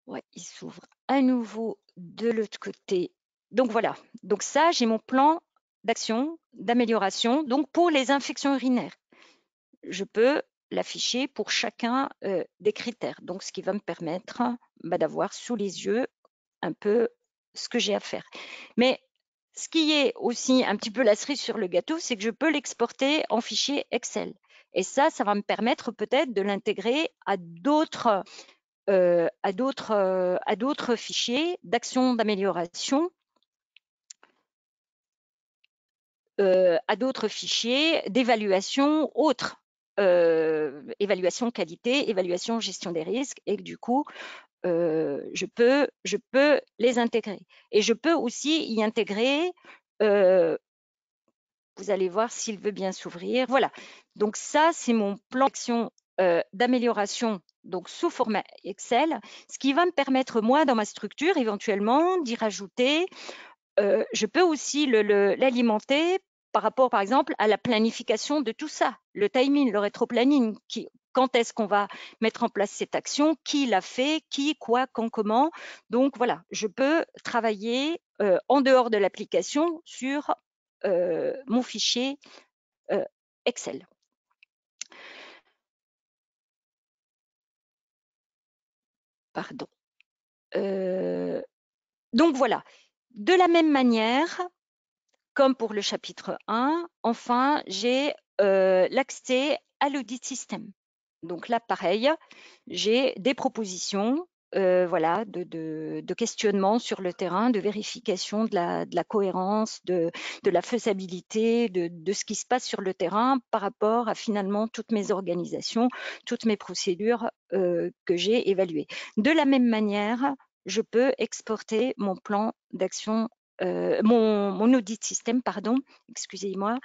Ouais, il s'ouvre à nouveau de l'autre côté. Donc voilà, donc ça, j'ai mon plan d'action, d'amélioration. Donc pour les infections urinaires, je peux l'afficher pour chacun des critères. Donc ce qui va me permettre d'avoir sous les yeux un peu ce que j'ai à faire. Mais ce qui est aussi un petit peu la cerise sur le gâteau, c'est que je peux l'exporter en fichier Excel. Et ça va me permettre peut-être de l'intégrer à d'autres fichiers d'actions d'amélioration, à d'autres fichiers d'évaluation autres, évaluation qualité, évaluation gestion des risques, et que du coup, je peux les intégrer. Et je peux aussi y intégrer, vous allez voir s'il veut bien s'ouvrir. Voilà, donc ça, c'est mon plan d'action d'amélioration, donc sous format Excel, ce qui va me permettre, moi, dans ma structure, éventuellement, d'y rajouter. Je peux aussi l'alimenter par rapport, par exemple, à la planification de tout ça, le timing, le rétro-planning. Quand est-ce qu'on va mettre en place cette action, qui l'a fait, qui, quoi, quand, comment. Donc voilà, je peux travailler en dehors de l'application sur mon fichier Excel. Pardon. Donc voilà, de la même manière, comme pour le chapitre 1, enfin, j'ai l'accès à l'audit système. Donc là, pareil, j'ai des propositions voilà, de questionnement sur le terrain, de vérification de la cohérence, de la faisabilité, de ce qui se passe sur le terrain par rapport à finalement toutes mes organisations, toutes mes procédures que j'ai évaluées. De la même manière, je peux exporter mon plan d'action, mon audit système, pardon, excusez-moi,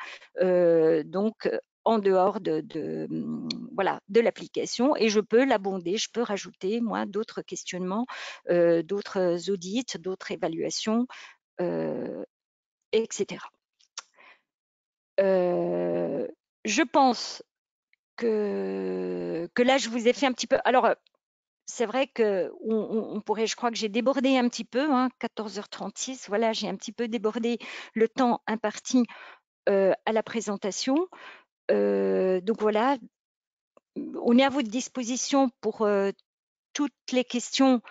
donc en dehors voilà, de l'application, et je peux l'abonder, je peux rajouter moi d'autres questionnements, d'autres audits, d'autres évaluations, etc. Je pense que là, je vous ai fait un petit peu. Alors, c'est vrai que on pourrait, je crois que j'ai débordé un petit peu, 14h36, voilà, j'ai un petit peu débordé le temps imparti à la présentation. Donc voilà, on est à votre disposition pour toutes les questions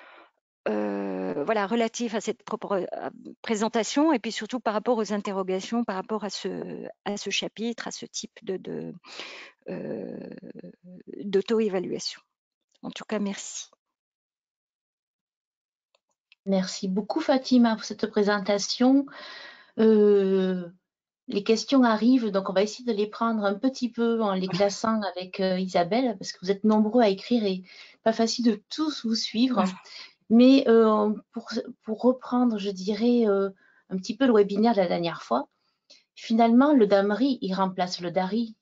voilà, relatives à cette propre présentation, et puis surtout par rapport aux interrogations, par rapport à ce chapitre, à ce type d'auto-évaluation. En tout cas, merci. Merci beaucoup Fatima pour cette présentation. Les questions arrivent, donc on va essayer de les prendre un petit peu en les classant avec Isabelle, parce que vous êtes nombreux à écrire et pas facile de tous vous suivre. Mais pour reprendre, je dirais, un petit peu le webinaire de la dernière fois, finalement, le DAMRI, il remplace le DARI.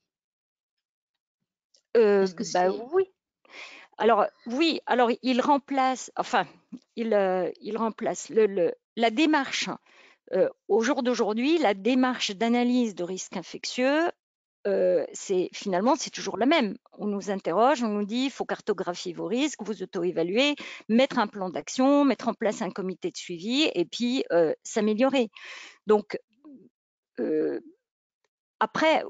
Oui. Alors oui, alors il remplace, enfin, il remplace la démarche. Au jour d'aujourd'hui, la démarche d'analyse de risque infectieux, finalement, c'est toujours la même. On nous interroge, on nous dit, il faut cartographier vos risques, vous auto-évaluer, mettre un plan d'action, mettre en place un comité de suivi, et puis s'améliorer. Donc, après,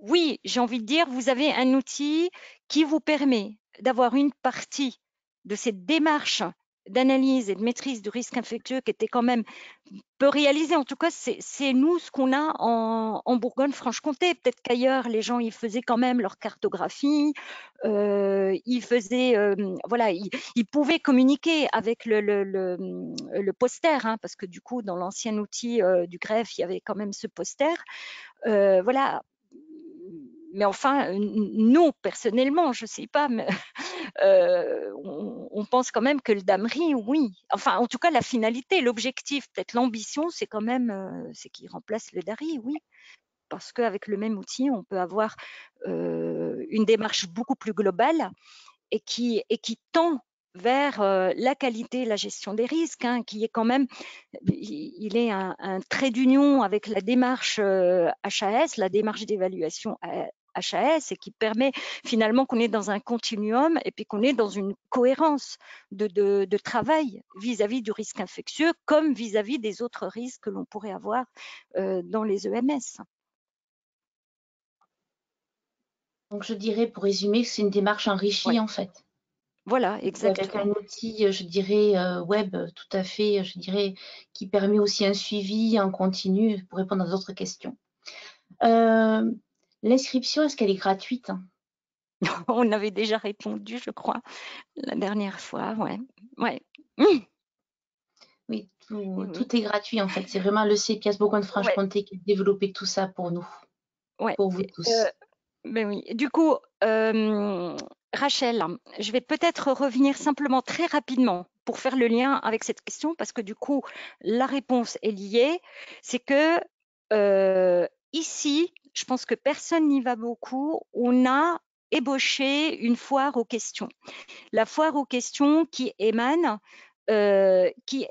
oui, j'ai envie de dire, vous avez un outil qui vous permet d'avoir une partie de cette démarche d'analyse et de maîtrise du risque infectieux qui était quand même peu réalisée. En tout cas, c'est nous ce qu'on a en Bourgogne-Franche-Comté. Peut-être qu'ailleurs, les gens, ils faisaient quand même leur cartographie, ils faisaient, voilà, ils pouvaient communiquer avec le poster, parce que du coup, dans l'ancien outil du greffe, il y avait quand même ce poster. Voilà. mais enfin, nous, personnellement, je ne sais pas, mais on pense quand même que le DAMRI, oui. Enfin, en tout cas, la finalité, l'objectif, peut-être l'ambition, c'est quand même c'est qu'il remplace le DARI, oui. Parce qu'avec le même outil, on peut avoir une démarche beaucoup plus globale et qui tend vers la qualité et la gestion des risques, hein, qui est quand même, il est un trait d'union avec la démarche HAS, la démarche d'évaluation HAS, et qui permet finalement qu'on est dans un continuum et puis qu'on est dans une cohérence de travail vis-à-vis du risque infectieux comme vis-à-vis des autres risques que l'on pourrait avoir dans les EMS. Donc, je dirais, pour résumer, que c'est une démarche enrichie, Ouais. en fait. Voilà, exactement. Avec un outil, je dirais, web, tout à fait, je dirais, qui permet aussi un suivi en continu pour répondre à d'autres questions. L'inscription, est-ce qu'elle est gratuite? On avait déjà répondu, je crois, la dernière fois, ouais. Oui, tout est gratuit, en fait. C'est vraiment le CPS Bourgogne-Franche-Comté qui a développé tout ça pour nous, pour vous tous. Ben oui. Du coup, Rachel, je vais peut-être revenir simplement très rapidement pour faire le lien avec cette question, parce que du coup, la réponse est liée. C'est que ici, je pense que personne n'y va beaucoup. On a ébauché une foire aux questions. La foire aux questions qui émane qui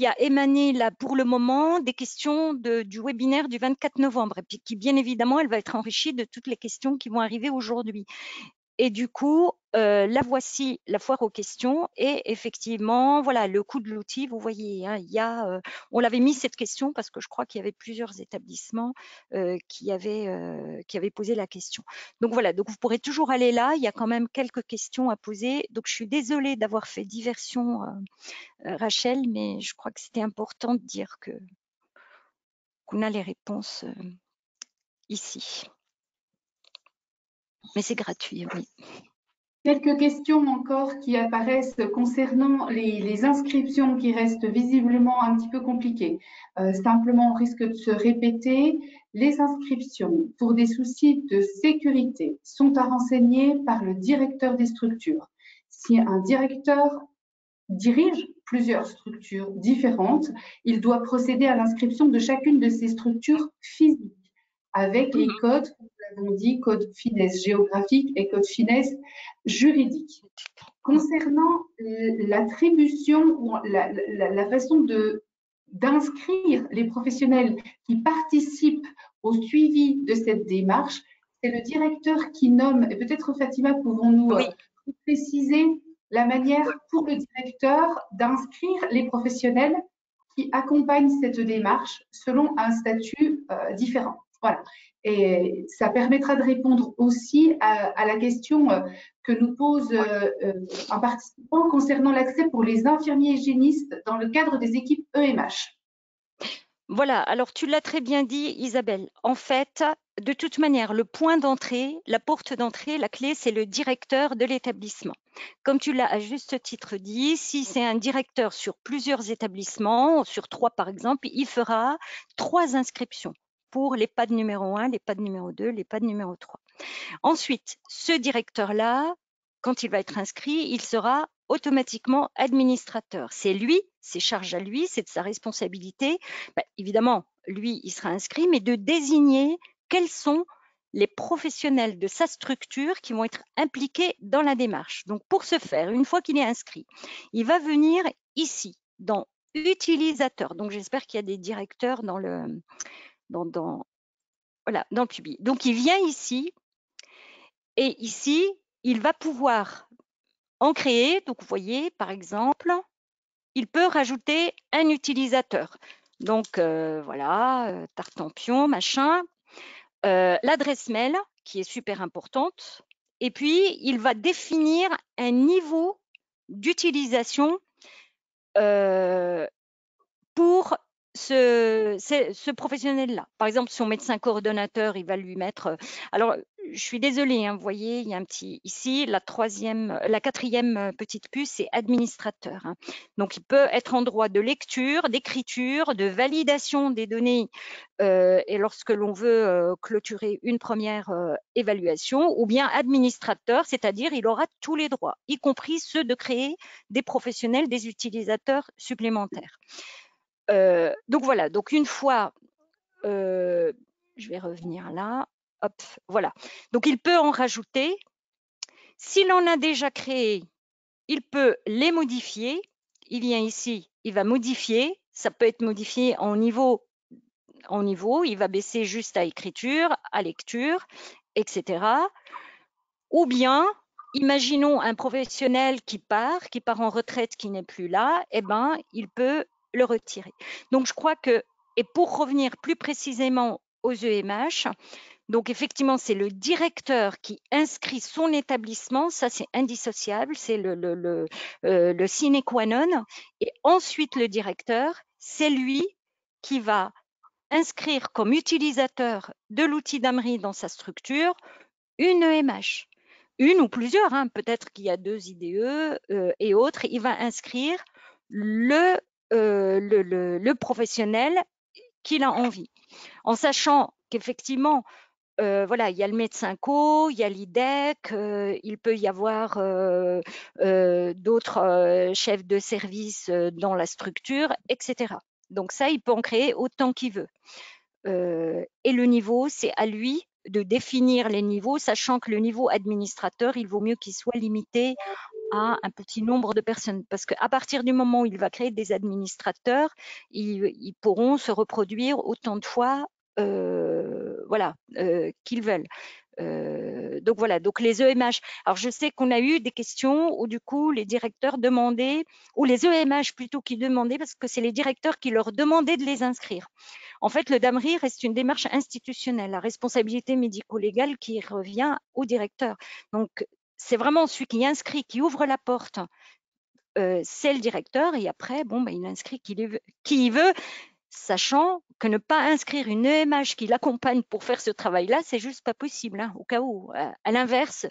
a émané là pour le moment des questions du webinaire du 24 novembre et puis qui bien évidemment elle va être enrichie de toutes les questions qui vont arriver aujourd'hui. Et du coup, la voici, la foire aux questions, et effectivement, voilà, le coût de l'outil, vous voyez, hein, on l'avait mis cette question parce que je crois qu'il y avait plusieurs établissements qui avaient posé la question. Donc voilà, donc vous pourrez toujours aller là, il y a quand même quelques questions à poser. Donc je suis désolée d'avoir fait diversion, Rachel, mais je crois que c'était important de dire qu'on a les réponses ici. Mais c'est gratuit, oui. Quelques questions encore qui apparaissent concernant les inscriptions qui restent visiblement un petit peu compliquées. Simplement, on risque de se répéter. Les inscriptions, pour des soucis de sécurité, sont à renseigner par le directeur des structures. Si un directeur dirige plusieurs structures différentes, il doit procéder à l'inscription de chacune de ces structures physiques avec les codes, comme nous l'avons dit, code finesse géographique et code finesse juridique. Concernant l'attribution ou la façon d'inscrire les professionnels qui participent au suivi de cette démarche, c'est le directeur qui nomme, et peut-être Fatima, pouvons-nous préciser la manière pour le directeur d'inscrire les professionnels qui accompagnent cette démarche selon un statut différent. Voilà. Et ça permettra de répondre aussi à la question que nous pose un participant concernant l'accès pour les infirmiers hygiénistes dans le cadre des équipes EMH. Voilà, alors tu l'as très bien dit, Isabelle. En fait, de toute manière, le point d'entrée, la porte d'entrée, la clé, c'est le directeur de l'établissement. Comme tu l'as à juste titre dit, si c'est un directeur sur plusieurs établissements, sur 3 par exemple, il fera 3 inscriptions pour l'EHPAD numéro 1, l'EHPAD numéro 2, l'EHPAD numéro 3. Ensuite, ce directeur-là, quand il va être inscrit, il sera automatiquement administrateur. C'est lui, c'est charge à lui, c'est de sa responsabilité. Évidemment, lui, il sera inscrit, mais de désigner quels sont les professionnels de sa structure qui vont être impliqués dans la démarche. Donc, pour ce faire, une fois qu'il est inscrit, il va venir ici, dans utilisateur. Donc, j'espère qu'il y a des directeurs dans le public. Donc, il vient ici, et ici, il va pouvoir en créer. Donc, vous voyez, par exemple, il peut rajouter un utilisateur. Donc, voilà, Tartampion, machin. L'adresse mail, qui est super importante. Et puis, il va définir un niveau d'utilisation pour ce professionnel-là. Par exemple, son médecin coordonnateur, il va lui mettre… Alors, je suis désolée, hein, vous voyez, il y a un petit ici, la quatrième petite puce, c'est administrateur. Hein. Donc, il peut être en droit de lecture, d'écriture, de validation des données et lorsque l'on veut clôturer une première évaluation, ou bien administrateur, c'est-à-dire il aura tous les droits, y compris ceux de créer des professionnels, des utilisateurs supplémentaires. Donc voilà, donc une fois, je vais revenir là. Hop, voilà. Donc, il peut en rajouter. S'il en a déjà créé, il peut les modifier. Il vient ici, il va modifier. Ça peut être modifié en niveau. Il va baisser juste à écriture, à lecture, etc. Ou bien, imaginons un professionnel qui part en retraite, qui n'est plus là, eh ben, il peut le retirer. Donc, je crois que, et pour revenir plus précisément aux EMH, donc, effectivement, c'est le directeur qui inscrit son établissement. Ça, c'est indissociable. C'est le sine qua non. Et ensuite, le directeur, c'est lui qui va inscrire comme utilisateur de l'outil d'Amri dans sa structure une EMH. Une ou plusieurs, hein. Peut-être qu'il y a 2 IDE et autres. Il va inscrire le professionnel qu'il a envie. En sachant qu'effectivement, voilà, il y a le médecin co, il y a l'IDEC, il peut y avoir d'autres chefs de service dans la structure, etc. Donc ça, il peut en créer autant qu'il veut. Et le niveau, c'est à lui de définir les niveaux, sachant que le niveau administrateur, il vaut mieux qu'il soit limité à un petit nombre de personnes, parce qu'à partir du moment où il va créer des administrateurs, ils pourront se reproduire autant de fois voilà, qu'ils veulent. Donc voilà, donc les EMH. Alors je sais qu'on a eu des questions où du coup les directeurs demandaient, ou les EMH plutôt qui demandaient, parce que c'est les directeurs qui leur demandaient de les inscrire. En fait, le DAMRI reste une démarche institutionnelle, la responsabilité médico-légale qui revient au directeur. Donc c'est vraiment celui qui inscrit, qui ouvre la porte, c'est le directeur, et après, bon, il inscrit qui il veut, sachant que ne pas inscrire une EMH qui l'accompagne pour faire ce travail-là, c'est juste pas possible, hein, au cas où. À l'inverse,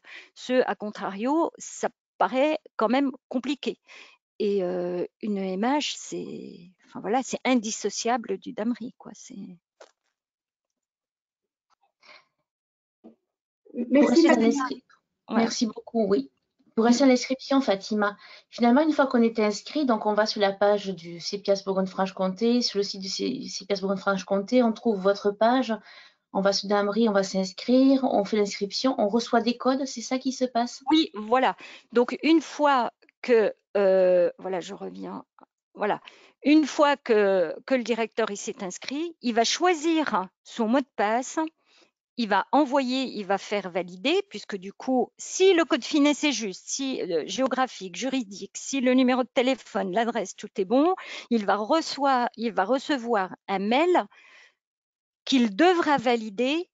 à contrario, ça paraît quand même compliqué. Et une EMH, c'est indissociable du DAMRI, quoi. Merci, Fatima. Merci beaucoup, oui. Pour rester à l'inscription, Fatima, finalement, une fois qu'on est inscrit, donc on va sur la page du CPIAS Bourgogne-Franche-Comté, sur le site du CPIAS Bourgogne-Franche-Comté, on trouve votre page, on va sur DAMRI, on va s'inscrire, on fait l'inscription, on reçoit des codes, c'est ça qui se passe? Oui, voilà. Donc, une fois que, voilà, je reviens, voilà. Une fois que le directeur s'est inscrit, il va choisir son mot de passe, il va envoyer, il va faire valider, puisque du coup, si le code finesse est juste, si géographique, juridique, si le numéro de téléphone, l'adresse, tout est bon, il va recevoir un mail qu'il devra valider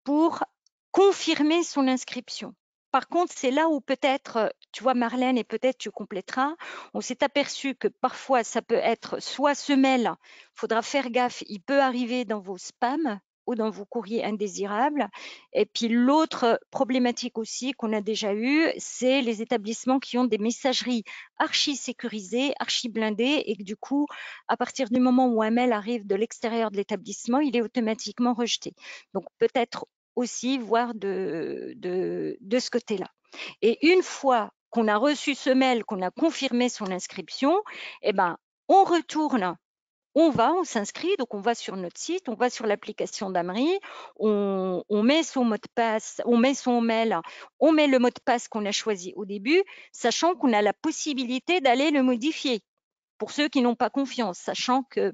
pour confirmer son inscription. Par contre, c'est là où peut-être, tu vois Marlène, et peut-être tu compléteras, on s'est aperçu que parfois ça peut être soit ce mail, il faudra faire gaffe, il peut arriver dans vos spams ou dans vos courriers indésirables. Et puis l'autre problématique aussi qu'on a déjà eue, c'est les établissements qui ont des messageries archi sécurisées, archi blindées, et que du coup, à partir du moment où un mail arrive de l'extérieur de l'établissement, il est automatiquement rejeté. Donc peut-être aussi voir de ce côté-là. Et une fois qu'on a reçu ce mail, qu'on a confirmé son inscription, eh ben, on retourne, on s'inscrit, donc on va sur notre site, on va sur l'application d'Amri, on met son mot de passe, on met son mail, on met le mot de passe qu'on a choisi au début, sachant qu'on a la possibilité d'aller le modifier pour ceux qui n'ont pas confiance, sachant que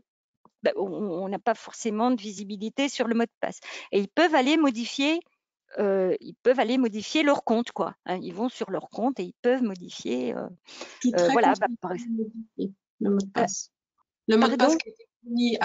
on n'a pas forcément de visibilité sur le mot de passe. Et ils peuvent aller modifier leur compte, quoi. Hein, ils vont sur leur compte et ils peuvent modifier. Voilà, par exemple, le mot de passe. Le mot de passe qui a été fourni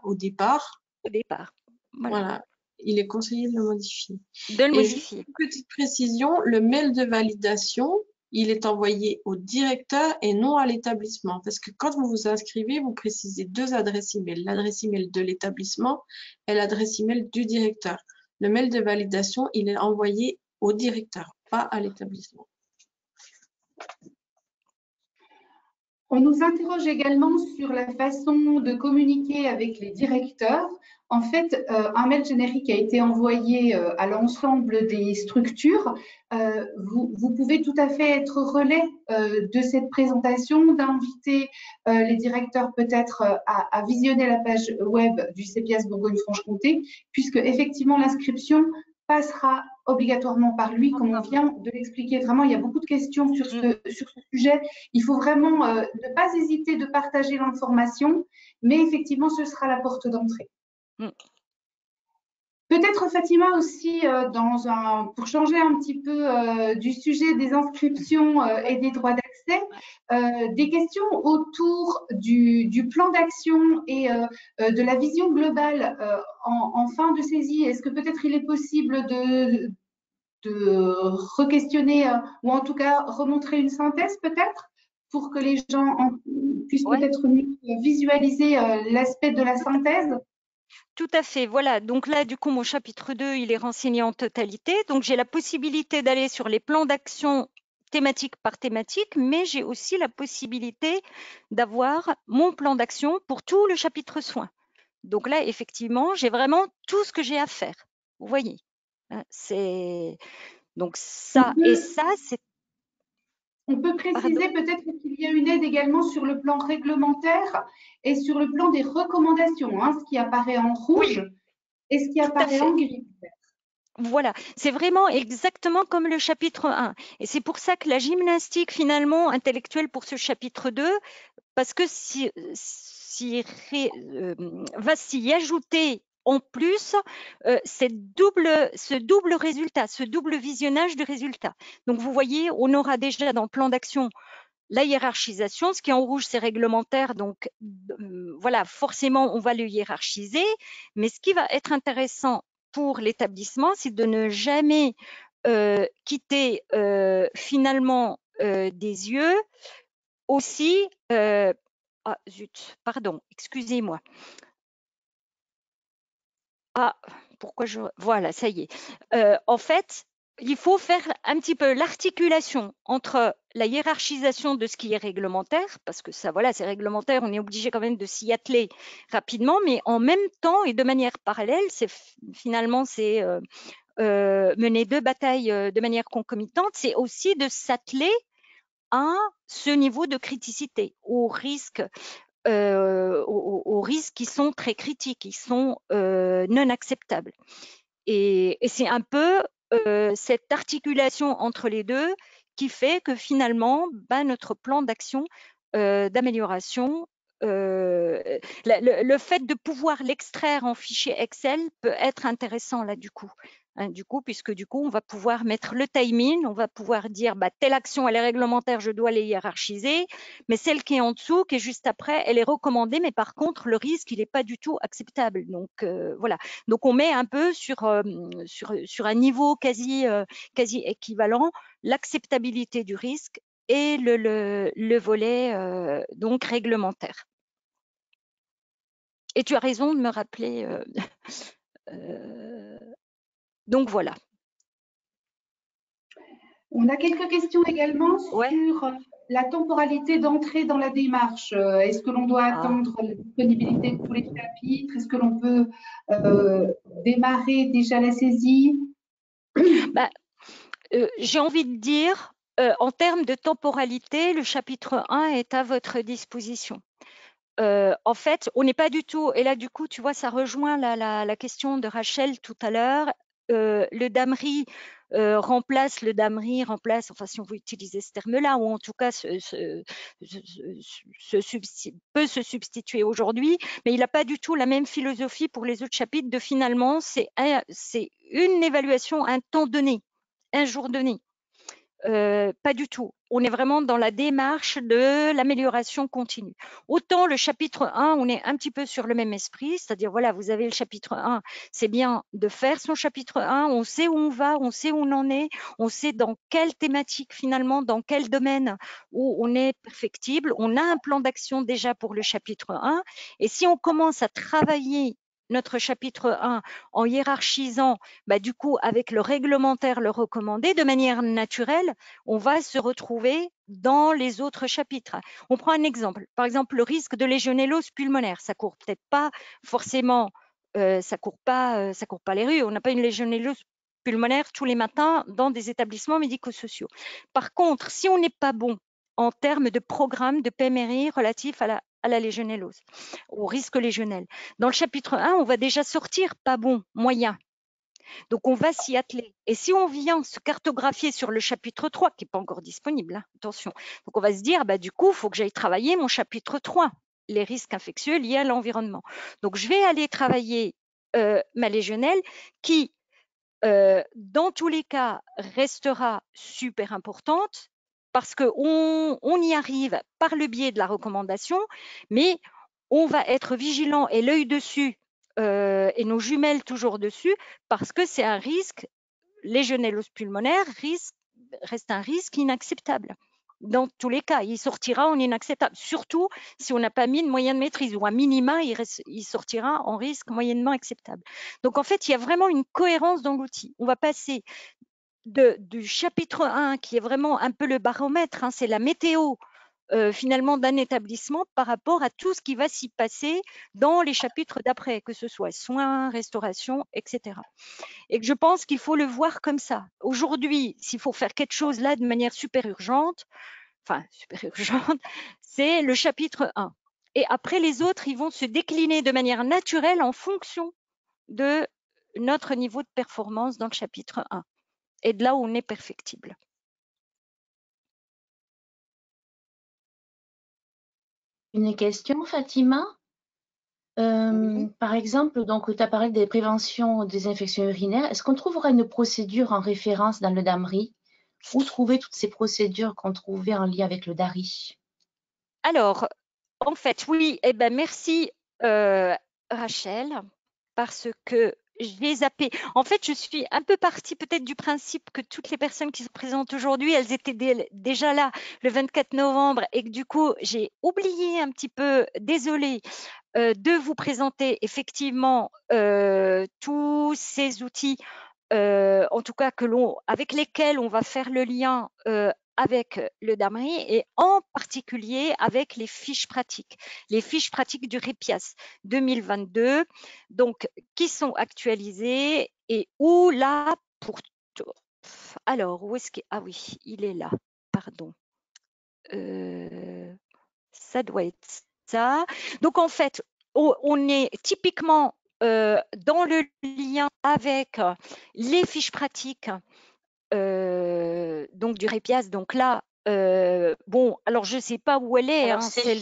au départ. Au départ. Voilà. Il est conseillé de le modifier. De le modifier. Juste une petite précision, le mail de validation, il est envoyé au directeur et non à l'établissement. Parce que quand vous vous inscrivez, vous précisez 2 adresses email. L'adresse email de l'établissement et l'adresse email du directeur. Le mail de validation, il est envoyé au directeur, pas à l'établissement. On nous interroge également sur la façon de communiquer avec les directeurs. En fait, un mail générique a été envoyé à l'ensemble des structures. Vous pouvez tout à fait être relais de cette présentation, d'inviter les directeurs peut-être à visionner la page web du CPS Bourgogne-Franche-Comté, puisque effectivement l'inscription passera obligatoirement par lui, comme on vient de l'expliquer. Vraiment, il y a beaucoup de questions sur ce sujet. Il faut vraiment ne pas hésiter de partager l'information, mais effectivement, ce sera la porte d'entrée. Peut-être Fatima aussi, pour changer un petit peu du sujet des inscriptions et des droits d'accès, des questions autour du plan d'action et de la vision globale en fin de saisie. Est-ce que peut-être il est possible de re-questionner ou en tout cas remontrer une synthèse peut-être pour que les gens puissent peut-être visualiser l'aspect de la synthèse? Tout à fait, voilà. Donc là, du coup, mon chapitre 2, il est renseigné en totalité. Donc, j'ai la possibilité d'aller sur les plans d'action thématique par thématique, mais j'ai aussi la possibilité d'avoir mon plan d'action pour tout le chapitre soins. Donc là, effectivement, j'ai vraiment tout ce que j'ai à faire. Vous voyez, c'est donc ça et ça, c'est. On peut préciser peut-être qu'il y a une aide également sur le plan réglementaire et sur le plan des recommandations, hein, ce qui apparaît en rouge et ce qui apparaît en gris. Voilà, c'est vraiment exactement comme le chapitre 1. Et c'est pour ça que la gymnastique finalement intellectuelle pour ce chapitre 2, parce que va s'y ajouter en plus ce double résultat, ce double visionnage de résultats. Donc vous voyez, on aura déjà dans le plan d'action la hiérarchisation, ce qui est en rouge, c'est réglementaire, donc voilà, forcément, on va le hiérarchiser. Mais ce qui va être intéressant pour l'établissement, c'est de ne jamais quitter finalement des yeux aussi. Ah zut, pardon, excusez-moi. Ah, pourquoi voilà, ça y est. En fait, il faut faire un petit peu l'articulation entre la hiérarchisation de ce qui est réglementaire, parce que ça, voilà, c'est réglementaire, on est obligé quand même de s'y atteler rapidement, mais en même temps et de manière parallèle, finalement, c'est mener deux batailles de manière concomitante, c'est aussi de s'atteler à ce niveau de criticité, aux risques qui sont très critiques, qui sont non acceptables. Et c'est un peu cette articulation entre les deux qui fait que finalement, notre plan d'action d'amélioration, le fait de pouvoir l'extraire en fichier Excel peut être intéressant là du coup. Puisque du coup, on va pouvoir mettre le timing, on va pouvoir dire telle action, elle est réglementaire, je dois les hiérarchiser, mais celle qui est en dessous, qui est juste après, elle est recommandée, mais par contre, le risque, il n'est pas du tout acceptable. Donc, voilà. Donc, on met un peu sur un niveau quasi équivalent l'acceptabilité du risque et le volet donc réglementaire. Et tu as raison de me rappeler. Donc voilà. On a quelques questions également sur la temporalité d'entrée dans la démarche. Est-ce que l'on doit attendre la disponibilité de tous les chapitres? Est-ce que l'on peut démarrer déjà la saisie? J'ai envie de dire, en termes de temporalité, le chapitre 1 est à votre disposition. En fait, on n'est pas du tout, et là du coup, tu vois, ça rejoint la question de Rachel tout à l'heure. Le DAMRI remplace, enfin si on veut utiliser ce terme-là, ou en tout cas peut se substituer aujourd'hui, mais il n'a pas du tout la même philosophie pour les autres chapitres de finalement, c'est une évaluation à un temps donné, un jour donné. Pas du tout. On est vraiment dans la démarche de l'amélioration continue. Autant le chapitre 1, on est un petit peu sur le même esprit, c'est-à-dire, voilà, vous avez le chapitre 1, c'est bien de faire son chapitre 1, on sait où on va, on sait où on en est, on sait dans quelle thématique finalement, dans quel domaine où on est perfectible, on a un plan d'action déjà pour le chapitre 1, et si on commence à travailler notre chapitre 1 en hiérarchisant, du coup, avec le réglementaire, le recommandé, de manière naturelle, on va se retrouver dans les autres chapitres. On prend un exemple. Par exemple, le risque de légionellose pulmonaire. Ça court peut-être pas forcément, ça court pas les rues. On n'a pas une légionellose pulmonaire tous les matins dans des établissements médico-sociaux. Par contre, si on n'est pas bon en termes de programme de PMRI relatif à la légionellose, au risque légionnel. Dans le chapitre 1, on va déjà sortir pas bon, moyen. Donc, on va s'y atteler. Et si on vient se cartographier sur le chapitre 3, qui n'est pas encore disponible, hein, attention, donc on va se dire, du coup, il faut que j'aille travailler mon chapitre 3, les risques infectieux liés à l'environnement. Donc, je vais aller travailler ma légionnelle qui, dans tous les cas, restera super importante parce qu'on y arrive par le biais de la recommandation, mais on va être vigilant et l'œil dessus et nos jumelles toujours dessus parce que c'est un risque, légionellose pulmonaire reste un risque inacceptable. Dans tous les cas, il sortira en inacceptable, surtout si on n'a pas mis de moyen de maîtrise ou à minima, il sortira en risque moyennement acceptable. Donc, en fait, il y a vraiment une cohérence dans l'outil. On va passer du chapitre 1, qui est vraiment un peu le baromètre, hein, c'est la météo finalement d'un établissement par rapport à tout ce qui va s'y passer dans les chapitres d'après, que ce soit soins, restauration, etc. Et que je pense qu'il faut le voir comme ça. Aujourd'hui, s'il faut faire quelque chose là de manière super urgente, c'est le chapitre 1. Et après, les autres, ils vont se décliner de manière naturelle en fonction de notre niveau de performance dans le chapitre 1 et de là où on est perfectible. Une question, Fatima? Par exemple, donc, tu as parlé des préventions des infections urinaires. Est-ce qu'on trouvera une procédure en référence dans le DAMRI? Où trouver toutes ces procédures qu'on trouvait en lien avec le DARI? Alors, en fait, oui, merci Rachel, parce que j'ai zappé. En fait, je suis un peu partie peut-être du principe que toutes les personnes qui se présentent aujourd'hui, elles étaient déjà là le 24 novembre et que du coup, j'ai oublié un petit peu, désolée, de vous présenter effectivement tous ces outils, en tout cas avec lesquels on va faire le lien avec le DAMRI et en particulier avec les fiches pratiques du REPIAS 2022, donc qui sont actualisées et où là pour alors où est-ce qu'il ah oui, il est là, pardon. Ça doit être ça. Donc en fait, on est typiquement dans le lien avec les fiches pratiques donc du REPIAS. Donc là, bon, alors je ne sais pas où elle est, Alors, hein, ces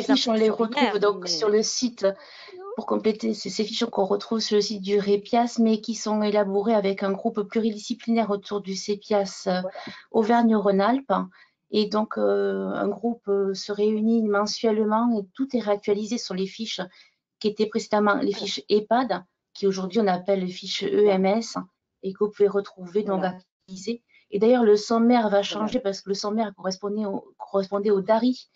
fiches, on les retrouve donc sur le site, pour compléter, c'est ces fiches qu'on retrouve sur le site du REPIAS, mais qui sont élaborées avec un groupe pluridisciplinaire autour du CEPIAS Auvergne-Rhône-Alpes. Et donc, un groupe se réunit mensuellement et tout est réactualisé sur les fiches qui étaient précédemment les fiches EHPAD, qui aujourd'hui on appelle les fiches EMS, et que vous pouvez retrouver donc actualisées. Et d'ailleurs, le sommaire va changer parce que le sommaire correspondait au DARI.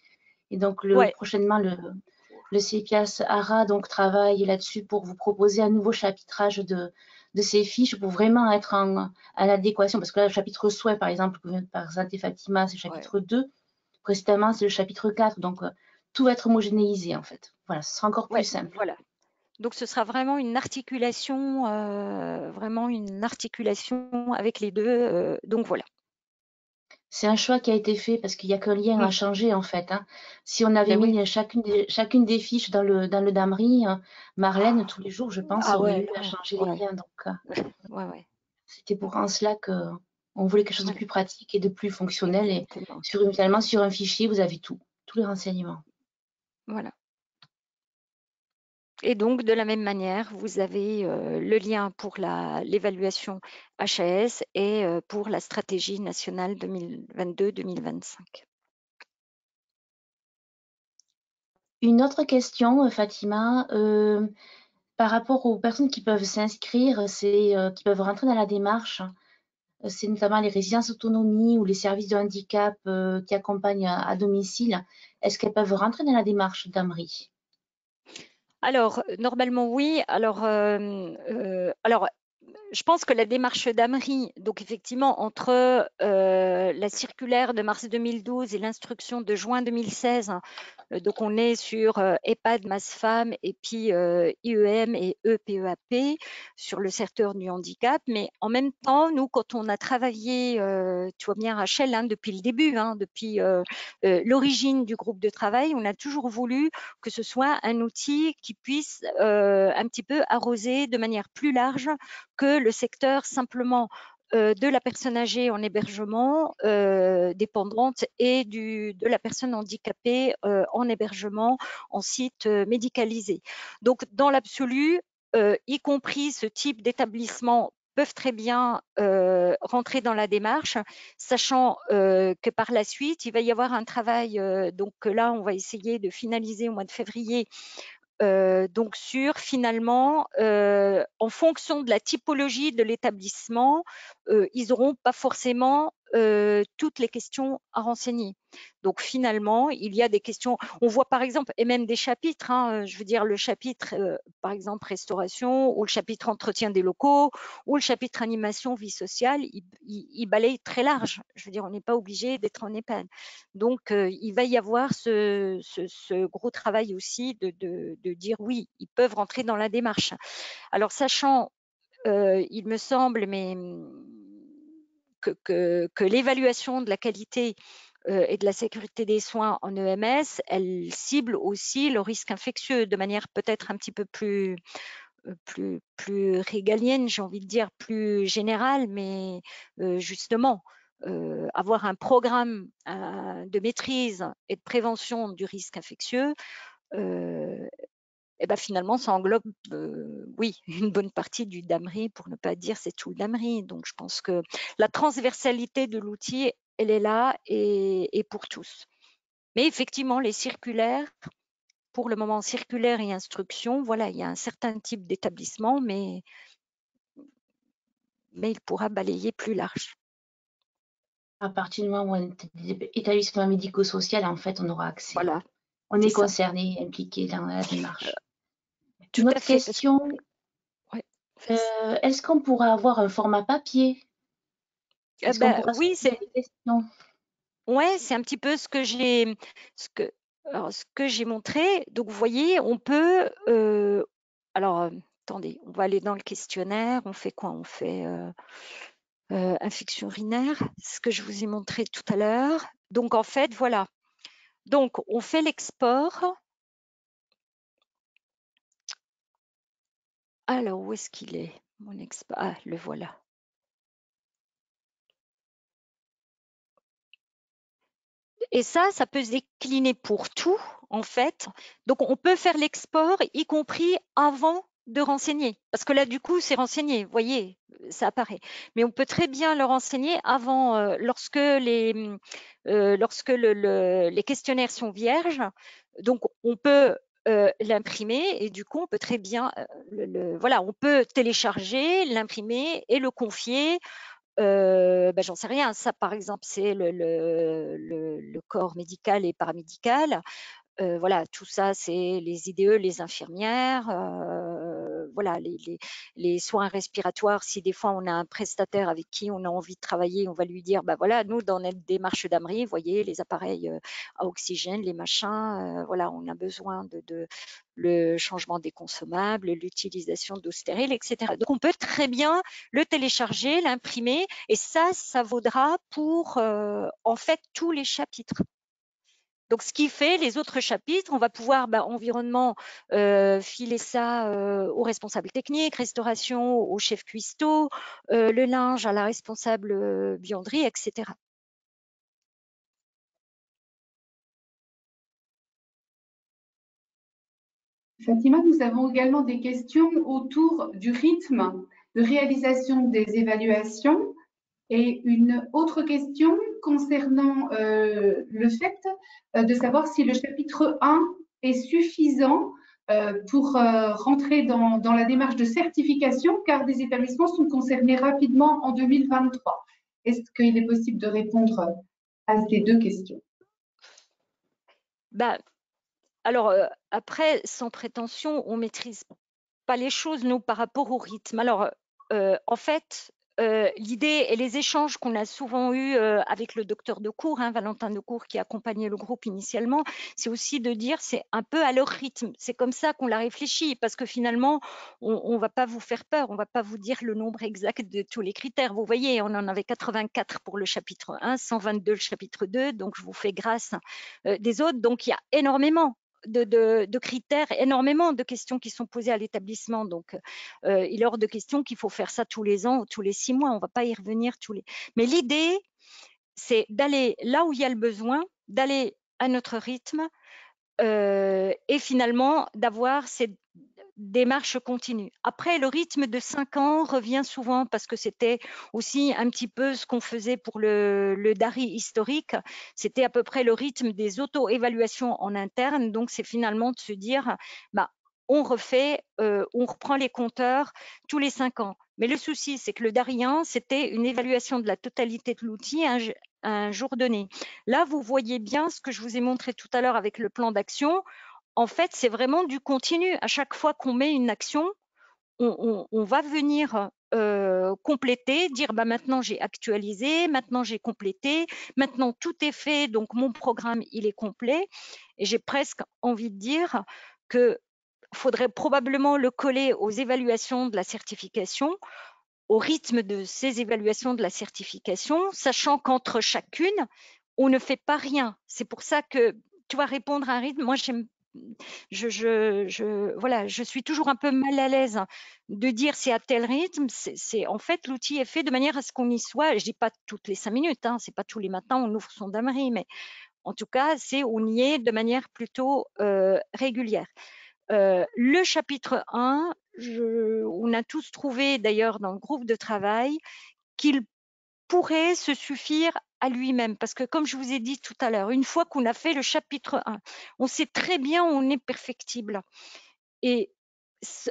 Et donc, prochainement, le CEPIAS ARA donc, travaille là-dessus pour vous proposer un nouveau chapitrage de ces fiches pour vraiment être en adéquation. Parce que là, le chapitre soins, par exemple, que vient de présenter Fatima, c'est le chapitre 2. Précédemment, c'est le chapitre 4. Donc, tout va être homogénéisé, en fait. Voilà, ce sera encore plus simple. Voilà. Donc, ce sera vraiment une articulation avec les deux. Donc, voilà. C'est un choix qui a été fait parce qu'il n'y a qu'un lien à changer, en fait. Hein. Si on avait mis chacune des fiches dans le DAMRI, Marlène, tous les jours, je pense, aurait eu à changer les liens. Donc, c'était pour en cela qu'on voulait quelque chose de plus pratique et de plus fonctionnel. Et finalement, sur un fichier, vous avez tous les renseignements. Voilà. Et donc, de la même manière, vous avez le lien pour l'évaluation HAS et pour la stratégie nationale 2022-2025. Une autre question, Fatima, par rapport aux personnes qui peuvent s'inscrire, qui peuvent rentrer dans la démarche, c'est notamment les résidences autonomie ou les services de handicap qui accompagnent à domicile. Est-ce qu'elles peuvent rentrer dans la démarche d'AMRI? Alors, normalement, oui. Alors, je pense que la démarche d'Amri, donc effectivement, entre la circulaire de mars 2012 et l'instruction de juin 2016, donc on est sur EHPAD, MASFAM et puis IEM et EPEAP sur le secteur du handicap. Mais en même temps, nous, quand on a travaillé, tu vois bien Rachel, hein, depuis le début, hein, depuis l'origine du groupe de travail, on a toujours voulu que ce soit un outil qui puisse un petit peu arroser de manière plus large que le secteur simplement de la personne âgée en hébergement dépendante et de la personne handicapée en hébergement en site médicalisé. Donc, dans l'absolu, y compris ce type d'établissement peuvent très bien rentrer dans la démarche, sachant que par la suite, il va y avoir un travail, donc là, on va essayer de finaliser au mois de février, donc sur finalement, en fonction de la typologie de l'établissement, ils n'auront pas forcément toutes les questions à renseigner. Donc finalement, il y a des questions, on voit par exemple, et même des chapitres, hein, je veux dire le chapitre par exemple restauration, ou le chapitre entretien des locaux, ou le chapitre animation, vie sociale, il balaye très large. Je veux dire, on n'est pas obligé d'être en EHPAD. Donc il va y avoir ce gros travail aussi de dire oui, ils peuvent rentrer dans la démarche. Alors sachant, il me semble, mais que l'évaluation de la qualité et de la sécurité des soins en EMS, elle cible aussi le risque infectieux de manière peut-être un petit peu plus régalienne, j'ai envie de dire, plus générale, mais justement, avoir un programme de maîtrise et de prévention du risque infectieux, et ben finalement, ça englobe, oui, une bonne partie du DAMRI, pour ne pas dire c'est tout le DAMRI. Donc, je pense que la transversalité de l'outil, elle est là et pour tous. Mais effectivement, les circulaires, pour le moment, circulaires et instructions, voilà, il y a un certain type d'établissement, mais il pourra balayer plus large. À partir du moment où on est établissement médico-social, en fait, on aura accès. Voilà. On est concerné, impliqué dans la démarche. Tout Une à autre fait, question, est-ce qu'on pourra avoir un format papier? Est-ce qu'on pourra oui, poser des questions? Ouais, c'est un petit peu ce que j'ai montré. Donc, vous voyez, on peut. Alors, attendez, on va aller dans le questionnaire. On fait quoi? On fait infection urinaire, ce que je vous ai montré tout à l'heure. Donc, en fait, voilà. Donc, on fait l'export. Alors, où est-ce qu'il est, mon export? Ah, le voilà. Et ça peut se décliner pour tout, en fait. Donc, on peut faire l'export, y compris avant de renseigner. Parce que là, du coup, c'est renseigné, vous voyez, ça apparaît. Mais on peut très bien le renseigner avant, lorsque les questionnaires sont vierges. Donc, on peut l'imprimer et du coup, on peut très bien, voilà, on peut télécharger, l'imprimer et le confier. J'en sais rien. Ça, par exemple, c'est le corps médical et paramédical. Voilà, tout ça, c'est les IDE, les infirmières, voilà, les soins respiratoires. Si des fois on a un prestataire avec qui on a envie de travailler, on va lui dire, bah voilà, nous dans notre démarche d'Amri, vous voyez, les appareils à oxygène, les machins, voilà, on a besoin de le changement des consommables, l'utilisation d'eau stérile, etc. Donc on peut très bien le télécharger, l'imprimer, et ça vaudra pour en fait tous les chapitres. Donc, ce qui fait les autres chapitres, on va pouvoir, environnement, filer ça aux responsables techniques, restauration au chef cuistot, le linge à la responsable buanderie, etc. Fatima, nous avons également des questions autour du rythme de réalisation des évaluations et une autre question concernant le fait de savoir si le chapitre 1 est suffisant pour rentrer dans la démarche de certification, car des établissements sont concernés rapidement en 2023. Est-ce qu'il est possible de répondre à ces deux questions? Alors, après, sans prétention, on maîtrise pas les choses, nous, par rapport au rythme. Alors, en fait, l'idée et les échanges qu'on a souvent eus avec le docteur Decour, hein, Valentin Decour, qui accompagnait le groupe initialement, c'est aussi de dire c'est un peu à leur rythme. C'est comme ça qu'on l'a réfléchi, parce que finalement, on va pas vous faire peur, on va pas vous dire le nombre exact de tous les critères. Vous voyez, on en avait 84 pour le chapitre 1, 122 le chapitre 2, donc je vous fais grâce des autres. Donc, il y a énormément de critères, énormément de questions qui sont posées à l'établissement. Donc, il est hors de question qu'il faut faire ça tous les ans ou tous les 6 mois. On ne va pas y revenir tous les. Mais l'idée, c'est d'aller là où il y a le besoin, d'aller à notre rythme et finalement d'avoir cette démarche continue. Après, le rythme de 5 ans revient souvent parce que c'était aussi un petit peu ce qu'on faisait pour le DARI historique. C'était à peu près le rythme des auto-évaluations en interne. Donc, c'est finalement de se dire, bah, on reprend les compteurs tous les 5 ans. Mais le souci, c'est que le DARIen, c'était une évaluation de la totalité de l'outil un jour donné. Là, vous voyez bien ce que je vous ai montré tout à l'heure avec le plan d'action. En fait, c'est vraiment du continu. À chaque fois qu'on met une action, on va venir compléter, dire bah, maintenant j'ai actualisé, maintenant j'ai complété, maintenant tout est fait, donc mon programme il est complet. Et j'ai presque envie de dire qu'il faudrait probablement le coller aux évaluations de la certification, au rythme de ces évaluations de la certification, sachant qu'entre chacune, on ne fait pas rien. C'est pour ça que tu vas répondre à un rythme. Moi, voilà, je suis toujours un peu mal à l'aise de dire c'est à tel rythme. En fait, l'outil est fait de manière à ce qu'on y soit. Je dis pas toutes les 5 minutes, hein, c'est pas tous les matins on ouvre son DAMRI, mais en tout cas, on y est de manière plutôt régulière. Le chapitre 1, on a tous trouvé d'ailleurs dans le groupe de travail qu'il pourrait se suffire à lui-même. Parce que comme je vous ai dit tout à l'heure, une fois qu'on a fait le chapitre 1, on sait très bien où on est perfectible. Et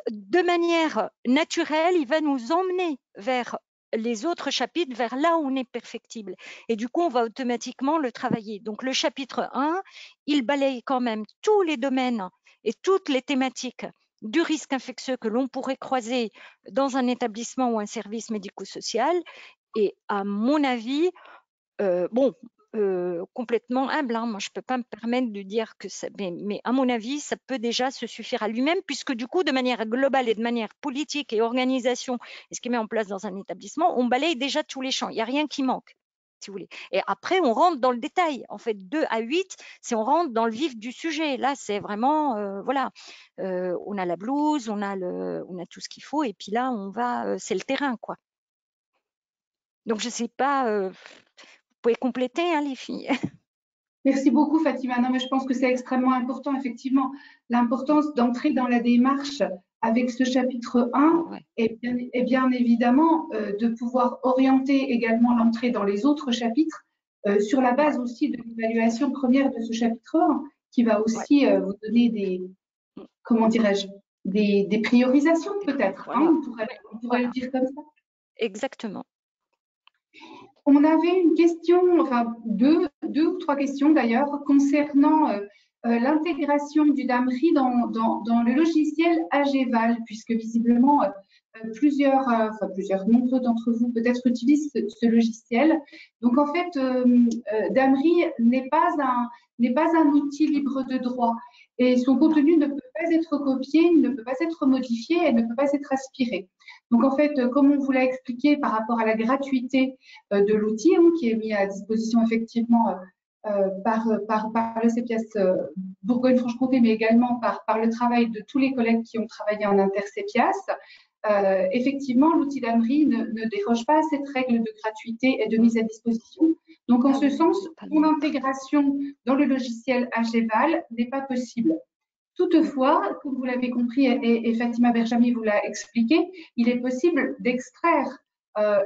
de manière naturelle, il va nous emmener vers les autres chapitres, vers là où on est perfectible. Et du coup, on va automatiquement le travailler. Donc, le chapitre 1, il balaye quand même tous les domaines et toutes les thématiques du risque infectieux que l'on pourrait croiser dans un établissement ou un service médico-social. Et à mon avis, complètement humble, hein, moi je ne peux pas me permettre de dire que ça, mais à mon avis, ça peut déjà se suffire à lui-même, puisque du coup, de manière globale et de manière politique et organisation, et ce qui met en place dans un établissement, on balaye déjà tous les champs, il n'y a rien qui manque, si vous voulez. Et après, on rentre dans le détail. En fait, 2 à 8, c'est on rentre dans le vif du sujet. Là, c'est vraiment, voilà, on a la blouse, on a tout ce qu'il faut, et puis là, on va, c'est le terrain, quoi. Donc, je ne sais pas, vous pouvez compléter, hein, les filles. Merci beaucoup, Fatima. Non, mais je pense que c'est extrêmement important, effectivement. L'importance d'entrer dans la démarche avec ce chapitre 1 Ouais. et bien évidemment de pouvoir orienter également l'entrée dans les autres chapitres sur la base aussi de l'évaluation première de ce chapitre 1 qui va aussi vous donner des, comment dirais-je, des priorisations peut-être. Voilà. Hein, on pourrait le dire comme ça. Exactement. On avait une question, enfin deux ou trois questions d'ailleurs, concernant l'intégration du DAMRI dans le logiciel AGVAL, puisque visiblement nombreux d'entre vous peut-être utilisent ce logiciel. Donc en fait, DAMRI n'est pas un outil libre de droit et son contenu ne peut pas être copié, ne peut pas être modifié et ne peut pas être aspiré. Donc en fait, comme on vous l'a expliqué par rapport à la gratuité de l'outil qui est mis à disposition effectivement par le CEPIAS Bourgogne-Franche-Comté, mais également par le travail de tous les collègues qui ont travaillé en inter-CEPIAS. Effectivement, l'outil DAMRI ne déroge pas à cette règle de gratuité et de mise à disposition. Donc, en ce sens, son intégration dans le logiciel AGVAL n'est pas possible. Toutefois, comme vous l'avez compris et Fatima Berjami vous l'a expliqué, il est possible d'extraire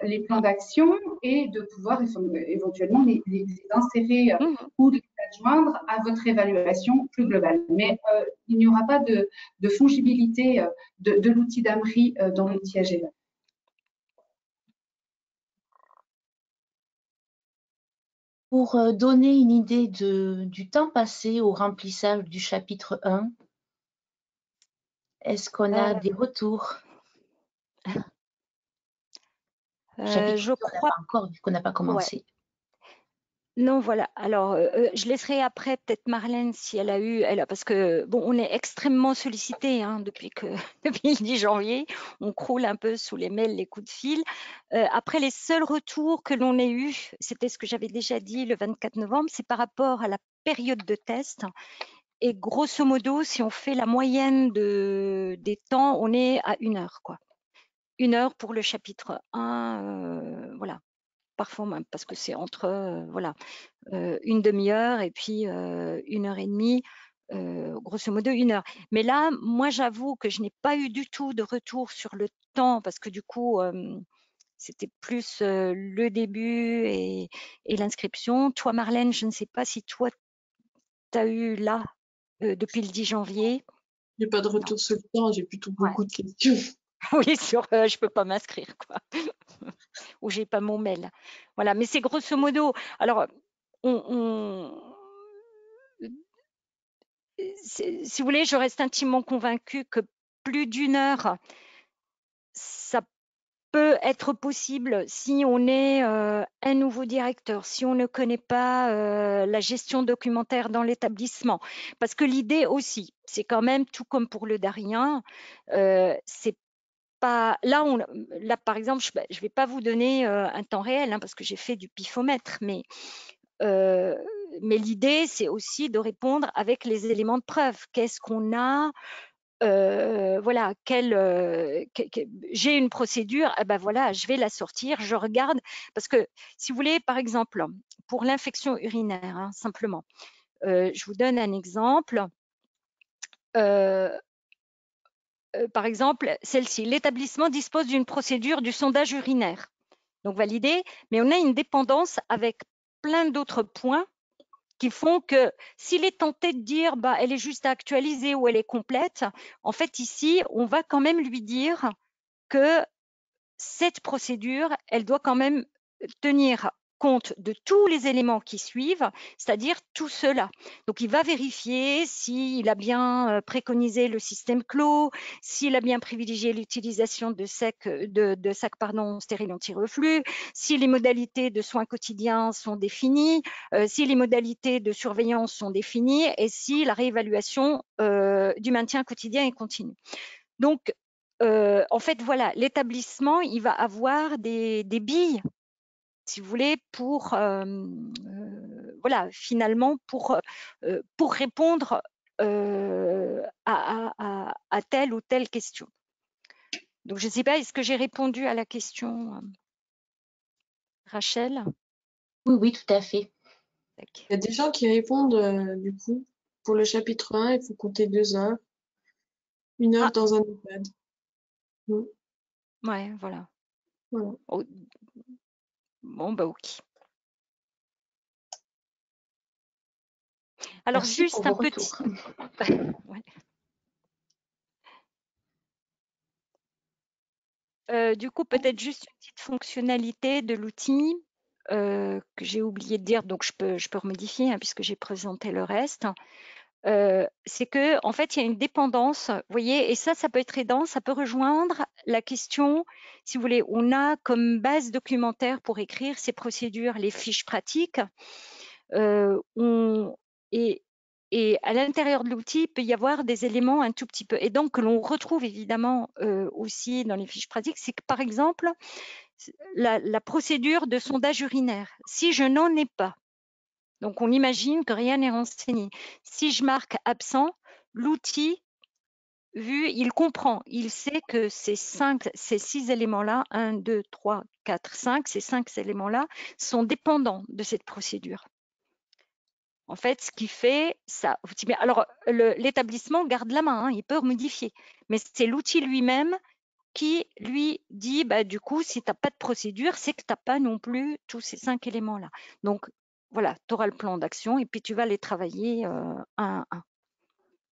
les plans d'action et de pouvoir éventuellement les insérer ou les adjoindre à votre évaluation plus globale. Mais il n'y aura pas de fongibilité de l'outil DAMRI dans l'outil AGVAL. Pour donner une idée du temps passé au remplissage du chapitre 1, est-ce qu'on a des retours? Chapitre Je 2, on n'a crois, pas encore, vu qu'on n'a pas ouais. commencé. Non, voilà. Alors, je laisserai après peut-être Marlène si elle a eu, parce que bon, on est extrêmement sollicité depuis depuis le 10 janvier, on croule un peu sous les mails, les coups de fil. Après, les seuls retours que l'on ait eus, c'était ce que j'avais déjà dit le 24 novembre, c'est par rapport à la période de test. Et grosso modo, si on fait la moyenne des temps, on est à 1 heure, quoi. 1 heure pour le chapitre 1, voilà. Parfois même, parce que c'est entre voilà, une demi-heure et puis 1 heure et demie, grosso modo 1 heure. Mais là, moi, j'avoue que je n'ai pas eu du tout de retour sur le temps parce que du coup, c'était plus le début et l'inscription. Toi, Marlène, je ne sais pas si toi, tu as eu là, depuis le 10 janvier. J'ai pas de retour sur le temps, j'ai plutôt beaucoup de questions. Oui, sur je peux pas m'inscrire, quoi. Ou j'ai pas mon mail. Voilà, mais c'est grosso modo. Alors, si vous voulez, je reste intimement convaincue que plus d'1 heure, ça peut être possible si on est un nouveau directeur, si on ne connaît pas la gestion documentaire dans l'établissement. Parce que l'idée aussi, c'est quand même, tout comme pour le Darien, c'est pas là, par exemple, je ne vais pas vous donner un temps réel parce que j'ai fait du pifomètre, mais l'idée, c'est aussi de répondre avec les éléments de preuve. Qu'est-ce qu'on a voilà, j'ai une procédure, ben voilà, je vais la sortir, je regarde, parce que si vous voulez, par exemple, pour l'infection urinaire, simplement, je vous donne un exemple. Par exemple, celle-ci, l'établissement dispose d'une procédure du sondage urinaire, donc validée, mais on a une dépendance avec plein d'autres points qui font que s'il est tenté de dire bah, elle est juste à actualiser ou elle est complète, en fait ici, on va quand même lui dire que cette procédure, elle doit quand même tenir compte de tous les éléments qui suivent, c'est-à-dire tout cela. Donc, il va vérifier s'il a bien préconisé le système clos, s'il a bien privilégié l'utilisation de sacs stériles anti-reflux, si les modalités de soins quotidiens sont définies, si les modalités de surveillance sont définies et si la réévaluation du maintien quotidien est continue. Donc, en fait, voilà, l'établissement, il va avoir des billes, si vous voulez, pour voilà, finalement, pour répondre à telle ou telle question. Donc, je ne sais pas, est-ce que j'ai répondu à la question, Rachel? Oui, oui, tout à fait. Il y a des gens qui répondent, du coup, pour le chapitre 1, il faut compter 2 heures. 1 heure dans un EHPAD. Ouais, voilà. Voilà. Oh. Bon, bah ok. Alors, Merci juste pour un vos petit... ouais. Du coup, peut-être juste une petite fonctionnalité de l'outil que j'ai oublié de dire, donc je peux remodifier puisque j'ai présenté le reste. C'est que en fait, il y a une dépendance, vous voyez, et ça peut être aidant, ça peut rejoindre la question, si vous voulez, on a comme base documentaire pour écrire ces procédures, les fiches pratiques, et à l'intérieur de l'outil, il peut y avoir des éléments un tout petit peu aidants que l'on retrouve évidemment aussi dans les fiches pratiques. C'est que par exemple, la procédure de sondage urinaire, si je n'en ai pas, donc on imagine que rien n'est renseigné. Si je marque absent, l'outil, il comprend, il sait que ces 6 éléments-là, 1, 2, 3, 4, 5, ces 5 éléments-là sont dépendants de cette procédure. En fait, ce qui fait ça. Alors, l'établissement garde la main, il peut modifier, mais c'est l'outil lui-même qui lui dit, bah, du coup, si tu n'as pas de procédure, c'est que tu n'as pas non plus tous ces 5 éléments-là. Donc, voilà, tu auras le plan d'action et puis tu vas les travailler un à un.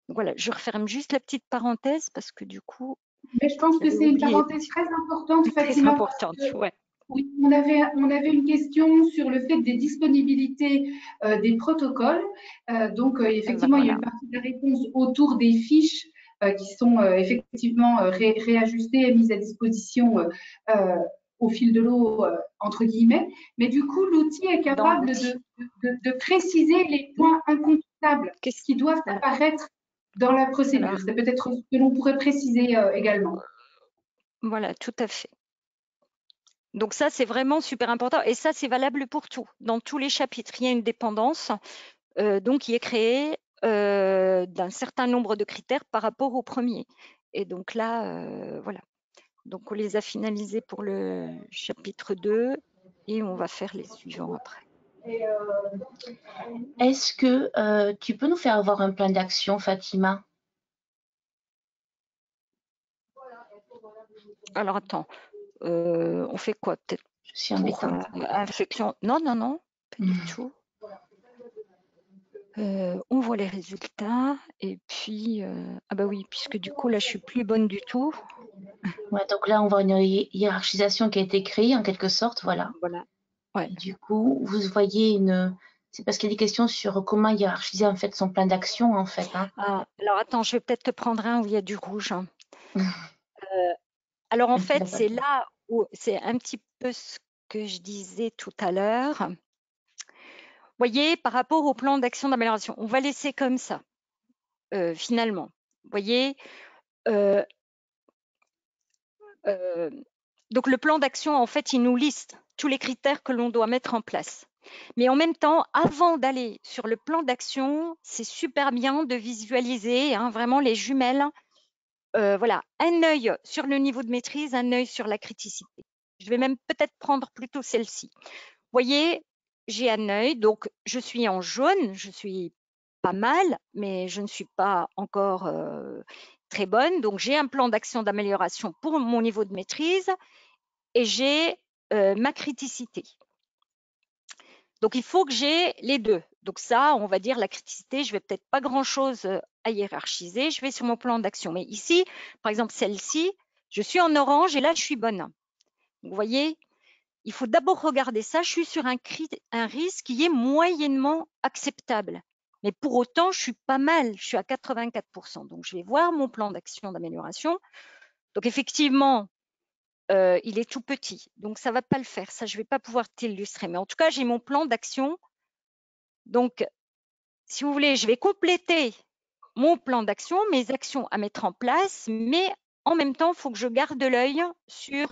Donc, voilà, je referme juste la petite parenthèse parce que du coup... Mais je pense que c'est une parenthèse très importante, Fatima. Très importante, ouais. Oui, on avait une question sur le fait des disponibilités des protocoles. Ben Effectivement, il y a voilà. une partie de la réponse autour des fiches qui sont effectivement réajustées et mises à disposition au fil de l'eau, entre guillemets. Mais du coup, l'outil est Dans capable l'outil. de préciser les points incontournables qui doivent Voilà. apparaître dans la procédure. Alors, C'est peut-être ce que l'on pourrait préciser également. voilà, tout à fait. Donc ça, c'est vraiment super important. Et ça, c'est valable pour tout. Dans tous les chapitres, il y a une dépendance donc qui est créée d'un certain nombre de critères par rapport au premier. Et donc là, voilà. Donc on les a finalisés pour le chapitre 2 et on va faire les suivants après. Est-ce que tu peux nous faire avoir un plan d'action, Fatima? Alors attends, on fait quoi peut-être Je suis pour embêtante. infection? Non, non, non, pas du tout. On voit les résultats et puis ah bah oui, puisque du coup là je suis plus bonne du tout. Ouais, donc là, on voit une hiérarchisation qui a été créée en quelque sorte, voilà. Voilà. Ouais. Et du coup, vous voyez c'est parce qu'il y a des questions sur comment hiérarchiser en fait son plan d'action en fait. Hein. Ah, alors attends, je vais peut-être te prendre un où il y a du rouge. Hein. Alors en fait, c'est là où c'est un petit peu ce que je disais tout à l'heure. Vous voyez, par rapport au plan d'action d'amélioration, on va laisser comme ça, finalement. Vous voyez, donc le plan d'action, en fait, il nous liste tous les critères que l'on doit mettre en place. Mais en même temps, avant d'aller sur le plan d'action, c'est super bien de visualiser hein, vraiment les jumelles. Voilà, un œil sur le niveau de maîtrise, un œil sur la criticité. Je vais même peut-être prendre plutôt celle-ci. Vous voyez, j'ai un œil, donc je suis en jaune, je suis pas mal, mais je ne suis pas encore très bonne. Donc j'ai un plan d'action d'amélioration pour mon niveau de maîtrise et j'ai ma criticité. Donc il faut que j'ai les deux. Donc ça, on va dire la criticité, je vais peut-être pas grand-chose à hiérarchiser, je vais sur mon plan d'action. Mais ici, par exemple celle-ci, je suis en orange et là je suis bonne. Vous voyez, il faut d'abord regarder ça. Je suis sur un risque qui est moyennement acceptable. Mais pour autant, je suis pas mal. Je suis à 84%. Donc, je vais voir mon plan d'action d'amélioration. Donc, effectivement, il est tout petit. Donc, ça ne va pas le faire. Ça, je ne vais pas pouvoir t'illustrer. Mais en tout cas, j'ai mon plan d'action. Donc, si vous voulez, je vais compléter mon plan d'action, mes actions à mettre en place. Mais en même temps, il faut que je garde l'œil sur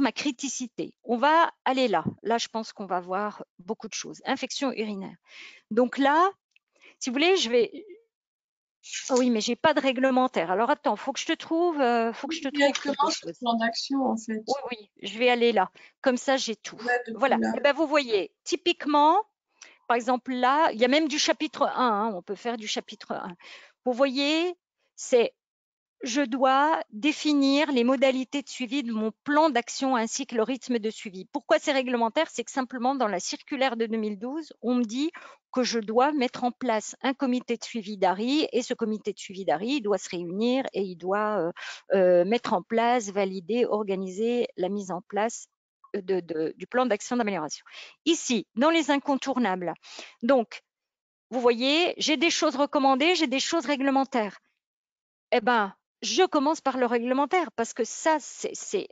ma criticité. On va aller là. Là, je pense qu'on va voir beaucoup de choses. Infection urinaire. Donc là, si vous voulez, je vais. Oh oui, mais j'ai pas de réglementaire. Alors attends, faut que je te trouve quelque chose. Plan d'action en fait. Oui, oui, je vais aller là. Comme ça, j'ai tout. Voilà. Et ben, vous voyez, typiquement, par exemple là, il y a même du chapitre 1. Hein, on peut faire du chapitre 1. Vous voyez, c'est je dois définir les modalités de suivi de mon plan d'action ainsi que le rythme de suivi. Pourquoi c'est réglementaire? C'est que simplement dans la circulaire de 2012, on me dit que je dois mettre en place un comité de suivi d'ARI et ce comité de suivi d'ARI doit se réunir et il doit mettre en place, valider, organiser la mise en place du plan d'action d'amélioration. Ici, dans les incontournables, donc, vous voyez, j'ai des choses recommandées, j'ai des choses réglementaires. Eh bien, je commence par le réglementaire parce que ça, c'est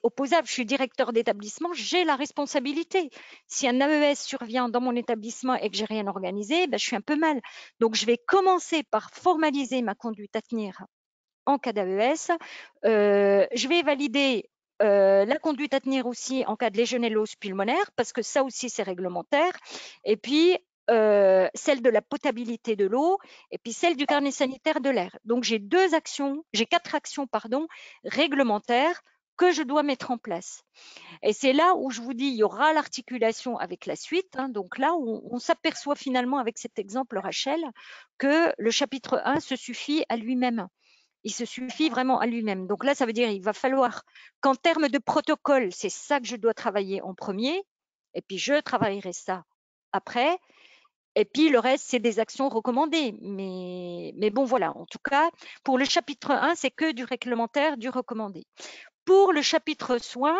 opposable. Je suis directeur d'établissement, j'ai la responsabilité. Si un AES survient dans mon établissement et que j'ai rien organisé, ben, je suis un peu mal. Donc, je vais commencer par formaliser ma conduite à tenir en cas d'AES. Je vais valider la conduite à tenir aussi en cas de légionellose pulmonaire parce que ça aussi, c'est réglementaire. Et puis, celle de la potabilité de l'eau et puis celle du carnet sanitaire de l'air. Donc j'ai 4 actions réglementaires que je dois mettre en place. Et c'est là où je vous dis, il y aura l'articulation avec la suite. Hein, donc là, on s'aperçoit finalement avec cet exemple, Rachel, que le chapitre 1 se suffit à lui-même. Il se suffit vraiment à lui-même. Donc là, ça veut dire qu'il va falloir qu'en termes de protocole, c'est ça que je dois travailler en premier. Et puis je travaillerai ça après. Et puis, le reste, c'est des actions recommandées. Mais bon, voilà. En tout cas, pour le chapitre 1, c'est que du réglementaire, du recommandé. Pour le chapitre soins,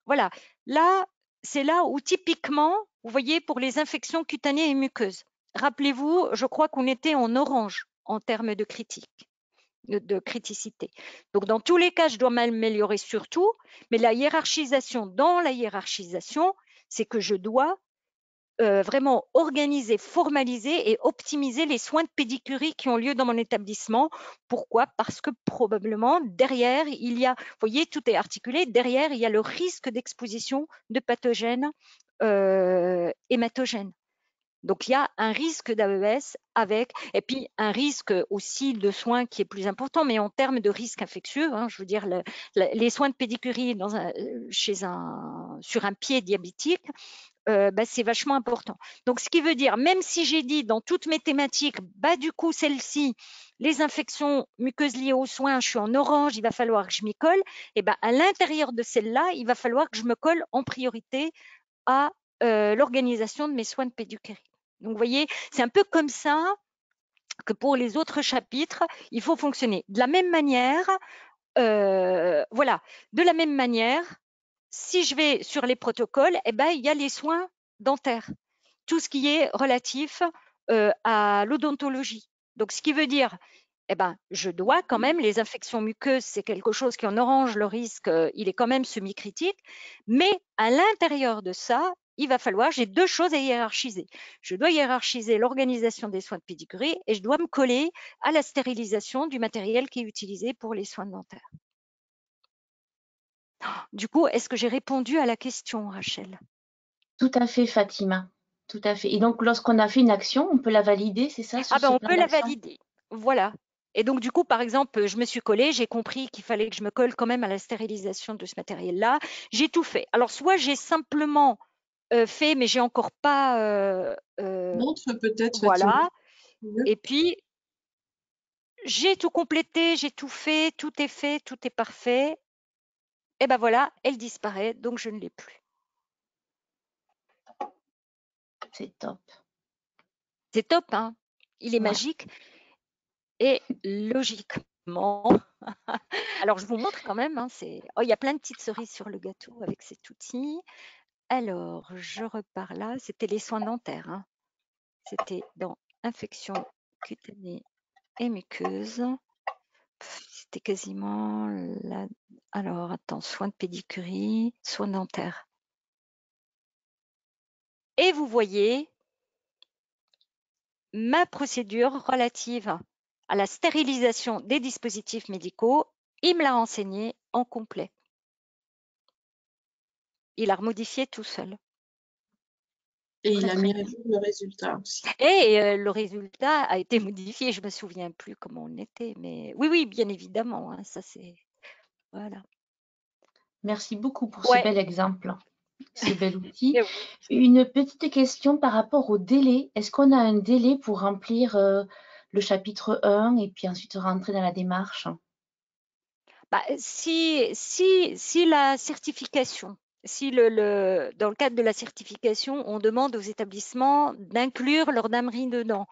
voilà. Là, c'est là où typiquement, vous voyez, pour les infections cutanées et muqueuses, rappelez-vous, je crois qu'on était en orange en termes de criticité. Donc, dans tous les cas, je dois m'améliorer surtout, mais la hiérarchisation, dans la hiérarchisation, c'est que je dois vraiment organiser, formaliser et optimiser les soins de pédicurie qui ont lieu dans mon établissement. Pourquoi? Parce que probablement derrière, il y a, vous voyez, tout est articulé, derrière, il y a le risque d'exposition de pathogènes hématogènes. Donc, il y a un risque d'AES avec, et puis un risque aussi de soins qui est plus important, mais en termes de risque infectieux, hein, je veux dire, les soins de pédicurie sur un pied diabétique, c'est vachement important. Donc, ce qui veut dire, même si j'ai dit dans toutes mes thématiques, du coup, celle-ci, les infections muqueuses liées aux soins, je suis en orange, il va falloir que je m'y colle, et à l'intérieur de celle-là, il va falloir que je me colle en priorité à l'organisation de mes soins de pédicurie. Donc, vous voyez, c'est un peu comme ça que pour les autres chapitres, il faut fonctionner. De la même manière, voilà, de la même manière, si je vais sur les protocoles, il y a les soins dentaires, tout ce qui est relatif à l'odontologie. Donc, ce qui veut dire, je dois quand même, les infections muqueuses, c'est quelque chose qui en orange, le risque, il est quand même semi-critique, mais à l'intérieur de ça, il va falloir, j'ai deux choses à hiérarchiser. Je dois hiérarchiser l'organisation des soins de pédicurie et je dois me coller à la stérilisation du matériel qui est utilisé pour les soins dentaires. Du coup, est-ce que j'ai répondu à la question, Rachel? Tout à fait, Fatima. Tout à fait. Et donc, lorsqu'on a fait une action, on peut la valider, c'est ça, sur ce On plan peut la d'action? valider. Voilà. Et donc, du coup, par exemple, je me suis collée, j'ai compris qu'il fallait que je me colle quand même à la stérilisation de ce matériel-là. J'ai tout fait. Alors, soit j'ai simplement fait, mais j'ai encore pas. Montre peut-être, Fatima. Voilà. Et puis, j'ai tout complété, j'ai tout fait, tout est parfait. Et voilà, elle disparaît, donc je ne l'ai plus. C'est top. C'est top, hein? Il est Ouais. magique. Et logiquement, alors je vous montre quand même, hein, il y a plein de petites cerises sur le gâteau avec cet outil. Alors, je repars là, c'était les soins dentaires, hein. C'était dans infection cutanée et muqueuse. C'était quasiment là. Alors, attends, soins de pédicurie, soins dentaires. Et vous voyez ma procédure relative à la stérilisation des dispositifs médicaux, il me l'a renseigné en complet. Il a remodifié tout seul. Et il a mis à jour le résultat aussi. Et le résultat a été modifié. Je ne me souviens plus comment on était, mais oui, bien évidemment. Hein, ça c'est voilà. Merci beaucoup pour ce bel exemple, ce bel outil. Et Une petite question par rapport au délai. Est-ce qu'on a un délai pour remplir le chapitre 1 et puis ensuite rentrer dans la démarche? Si la certification, si dans le cadre de la certification, on demande aux établissements d'inclure leur damerie dedans,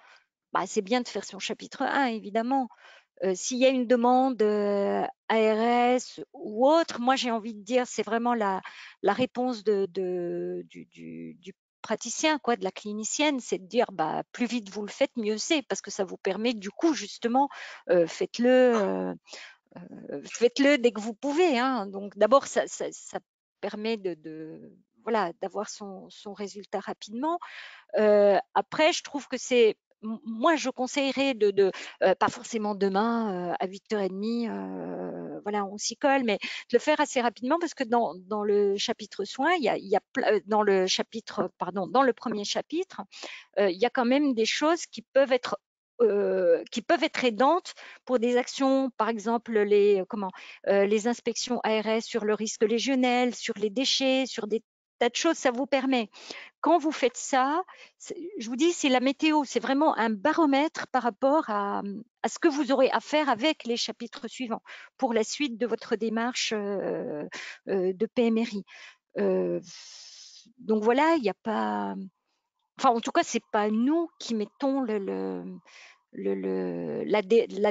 c'est bien de faire son chapitre 1, évidemment. S'il y a une demande ARS ou autre, moi j'ai envie de dire c'est vraiment la réponse du praticien, quoi, de la clinicienne, c'est de dire plus vite vous le faites, mieux c'est, parce que ça vous permet du coup justement, faites-le dès que vous pouvez. Hein. Donc d'abord ça permet voilà, d'avoir son résultat rapidement. Après, je trouve que moi, je conseillerais pas forcément demain à 8h30, voilà, on s'y colle, mais de le faire assez rapidement parce que dans le chapitre soins, dans le premier chapitre, il y a quand même des choses qui peuvent être aidantes pour des actions, par exemple les inspections ARS sur le risque légionnel, sur les déchets, sur des tas de choses, ça vous permet. Quand vous faites ça, je vous dis, c'est la météo, c'est vraiment un baromètre par rapport à ce que vous aurez à faire avec les chapitres suivants pour la suite de votre démarche de PMRI. Donc voilà, il n'y a pas enfin, en tout cas, c'est pas nous qui mettons la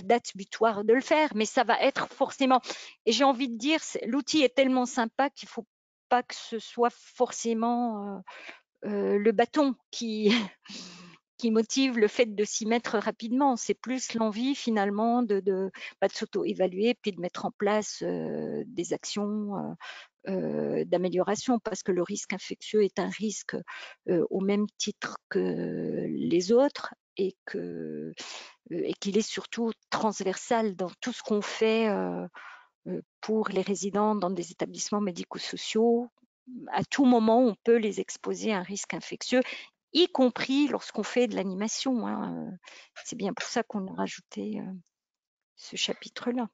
date butoir de le faire, mais ça va être forcément. Et j'ai envie de dire, l'outil est tellement sympa qu'il faut pas que ce soit forcément le bâton qui motive le fait de s'y mettre rapidement. C'est plus l'envie finalement de s'auto-évaluer puis de mettre en place des actions d'amélioration, parce que le risque infectieux est un risque au même titre que les autres et qu'il est surtout transversal dans tout ce qu'on fait pour les résidents dans des établissements médico-sociaux. À tout moment, on peut les exposer à un risque infectieux, y compris lorsqu'on fait de l'animation. Hein. C'est bien pour ça qu'on a rajouté ce chapitre-là.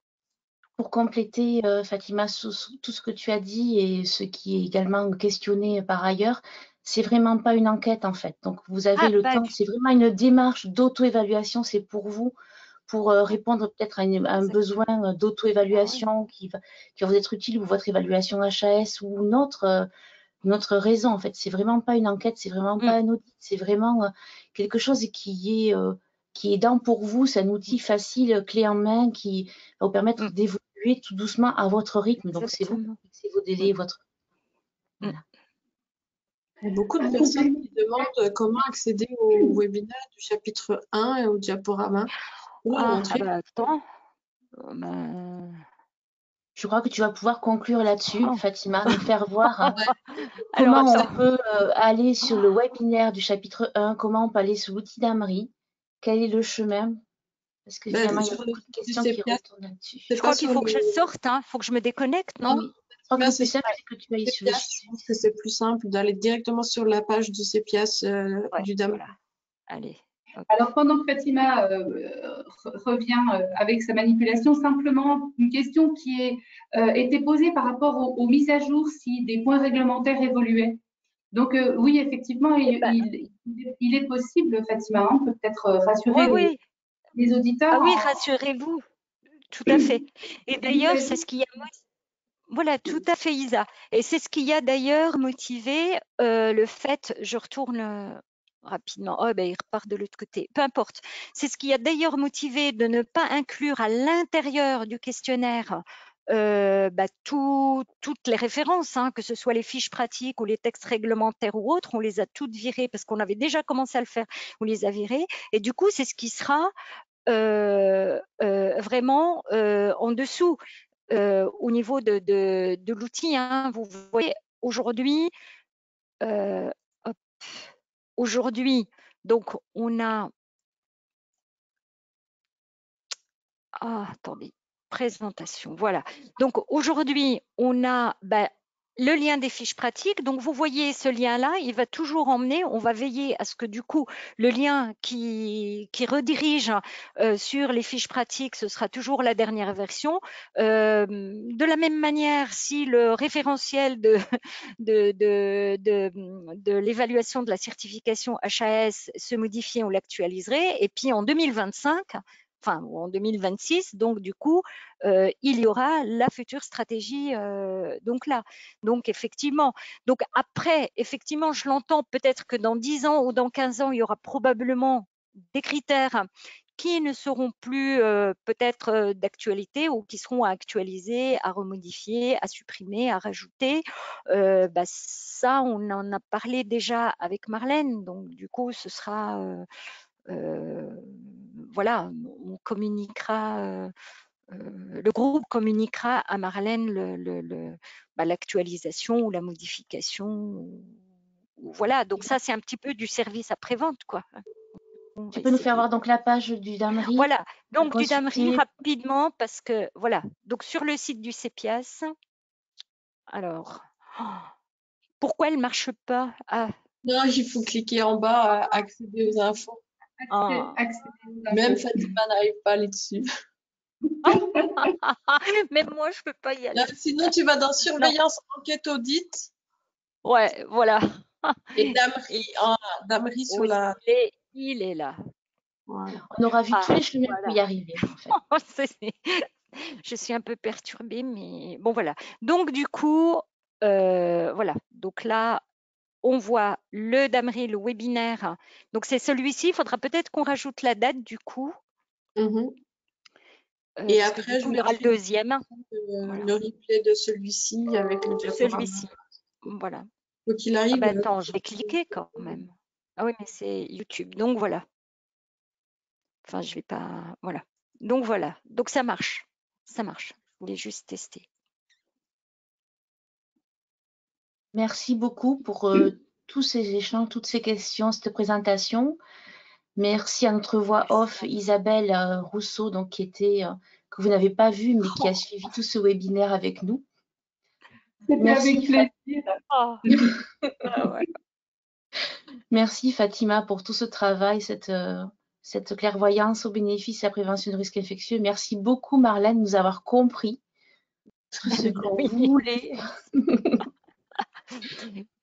Pour compléter, Fatima, tout ce que tu as dit et ce qui est également questionné par ailleurs, c'est vraiment pas une enquête en fait. Donc vous avez le temps, c'est vraiment une démarche d'auto-évaluation, c'est pour vous, pour répondre peut-être à un besoin d'auto-évaluation qui va vous être utile, ou votre évaluation HAS ou notre raison en fait. C'est vraiment pas une enquête, c'est vraiment pas un audit, c'est vraiment quelque chose qui est dans pour vous. C'est un outil facile, clé en main, qui va vous permettre d'évoluer tout doucement à votre rythme. Donc c'est vous qui fixez vos délais, votre. Voilà. Il y a beaucoup de personnes qui demandent comment accéder au webinaire du chapitre 1 et au diaporama. Attends. Je crois que tu vas pouvoir conclure là-dessus, Fatima, nous faire voir comment on peut aller sur le webinaire du chapitre 1, comment on peut aller sur l'outil d'Amri, quel est le chemin, parce que finalement, il y a beaucoup de questions qui retournent là-dessus. Je crois qu'il faut que je sorte, il faut que je me déconnecte, non? Oui. Je crois que le plus simple, c'est que tu ailles sur le site. Je pense que c'est plus simple d'aller directement sur la page du CEPIAS du DAM. Voilà. Allez. Okay. Alors, pendant que Fatima revient avec sa manipulation, simplement une question qui était posée par rapport aux mises à jour si des points réglementaires évoluaient. Donc, oui, effectivement, il est possible, Fatima, on peut peut-être rassurer les auditeurs. Ah oui, rassurez-vous, tout à fait. Et d'ailleurs, c'est ce qui a Voilà, tout à fait, Isa. Et c'est ce qui a d'ailleurs motivé le fait, je retourne rapidement, il repart de l'autre côté, peu importe. C'est ce qui a d'ailleurs motivé de ne pas inclure à l'intérieur du questionnaire toutes les références, hein, que ce soit les fiches pratiques ou les textes réglementaires ou autres, on les a toutes virées parce qu'on avait déjà commencé à le faire, on les a virées. Et du coup, c'est ce qui sera vraiment en dessous. Au niveau de l'outil, hein, vous voyez aujourd'hui, donc on a, attendez, présentation, voilà. Donc aujourd'hui, on a le lien des fiches pratiques. Donc vous voyez ce lien-là, il va toujours emmener, on va veiller à ce que du coup, le lien qui redirige sur les fiches pratiques, ce sera toujours la dernière version. De la même manière, si le référentiel de l'évaluation de la certification HAS se modifiait, on l'actualiserait. Et puis en 2025, enfin en 2026, donc du coup, il y aura la future stratégie donc là. Donc effectivement, donc après, effectivement, je l'entends, peut-être que dans 10 ans ou dans 15 ans, il y aura probablement des critères qui ne seront plus peut-être d'actualité ou qui seront à actualiser, à remodifier, à supprimer, à rajouter. Ça, on en a parlé déjà avec Marlène, donc du coup, ce sera voilà, on communiquera, le groupe communiquera à Marlène l'actualisation ou la modification. Voilà, donc ça, c'est un petit peu du service après-vente, quoi. Tu peux nous faire voir donc la page du DAMRI? Voilà, donc du DAMRI rapidement, parce que voilà, donc sur le site du CEPIAS, alors, pourquoi elle ne marche pas? Non, il faut cliquer en bas, accéder aux infos. Même Fatima n'arrive pas à aller dessus. Même moi, je ne peux pas y aller. Sinon, tu vas dans surveillance, enquête, audit. Ouais, voilà. Et DAMRI sur la... Il est là. Voilà. On aura vu tous les chemins pour y arriver, en fait. Je suis un peu perturbée, mais bon, voilà. Donc, du coup, voilà. Donc là, on voit le Damery, le webinaire. Donc, c'est celui-ci. Il faudra peut-être qu'on rajoute la date du coup. Mhm. Et Parce après, que du coup, il y aura le deuxième. Voilà. Le replay de celui-ci avec le diaporama. Celui-ci. Voilà. Faut qu'il arrive. Attends, je vais cliquer quand même. Ah oui, mais c'est YouTube. Donc, voilà. Enfin, je vais pas... Voilà. Donc, voilà. Donc, ça marche. Ça marche. Je voulais juste tester. Merci beaucoup pour tous ces échanges, toutes ces questions, cette présentation. Merci à notre voix off, Isabelle Rousseau, donc, que vous n'avez pas vue, mais qui a suivi tout ce webinaire avec nous. C'était avec plaisir. Oh. Ouais. Merci Fatima pour tout ce travail, cette clairvoyance au bénéfice de la prévention de risques infectieux. Merci beaucoup Marlène de nous avoir compris tout ce qu'on voulait.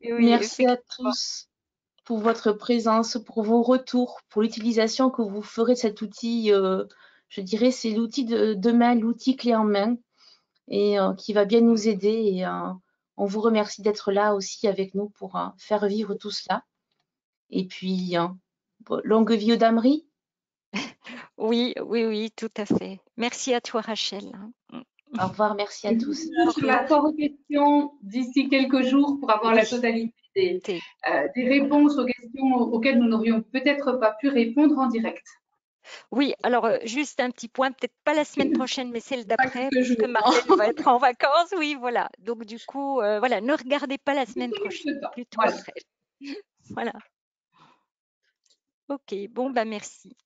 Merci à tous pour votre présence, pour vos retours, pour l'utilisation que vous ferez de cet outil. Je dirais c'est l'outil de demain, l'outil clé en main, et qui va bien nous aider. Et on vous remercie d'être là aussi avec nous pour faire vivre tout cela. Et puis, longue vie au Damery. Oui, oui, oui, tout à fait. Merci à toi, Rachel. Au revoir, merci à tous. Je l'attends aux questions d'ici quelques jours pour avoir la totalité des réponses aux questions auxquelles nous n'aurions peut-être pas pu répondre en direct. Oui, alors juste un petit point, peut-être pas la semaine prochaine, mais celle d'après, parce que Marlène va être en vacances. Oui, voilà. Donc du coup, voilà, ne regardez pas la semaine prochaine, plutôt après. Voilà. Ok, bon, bah merci.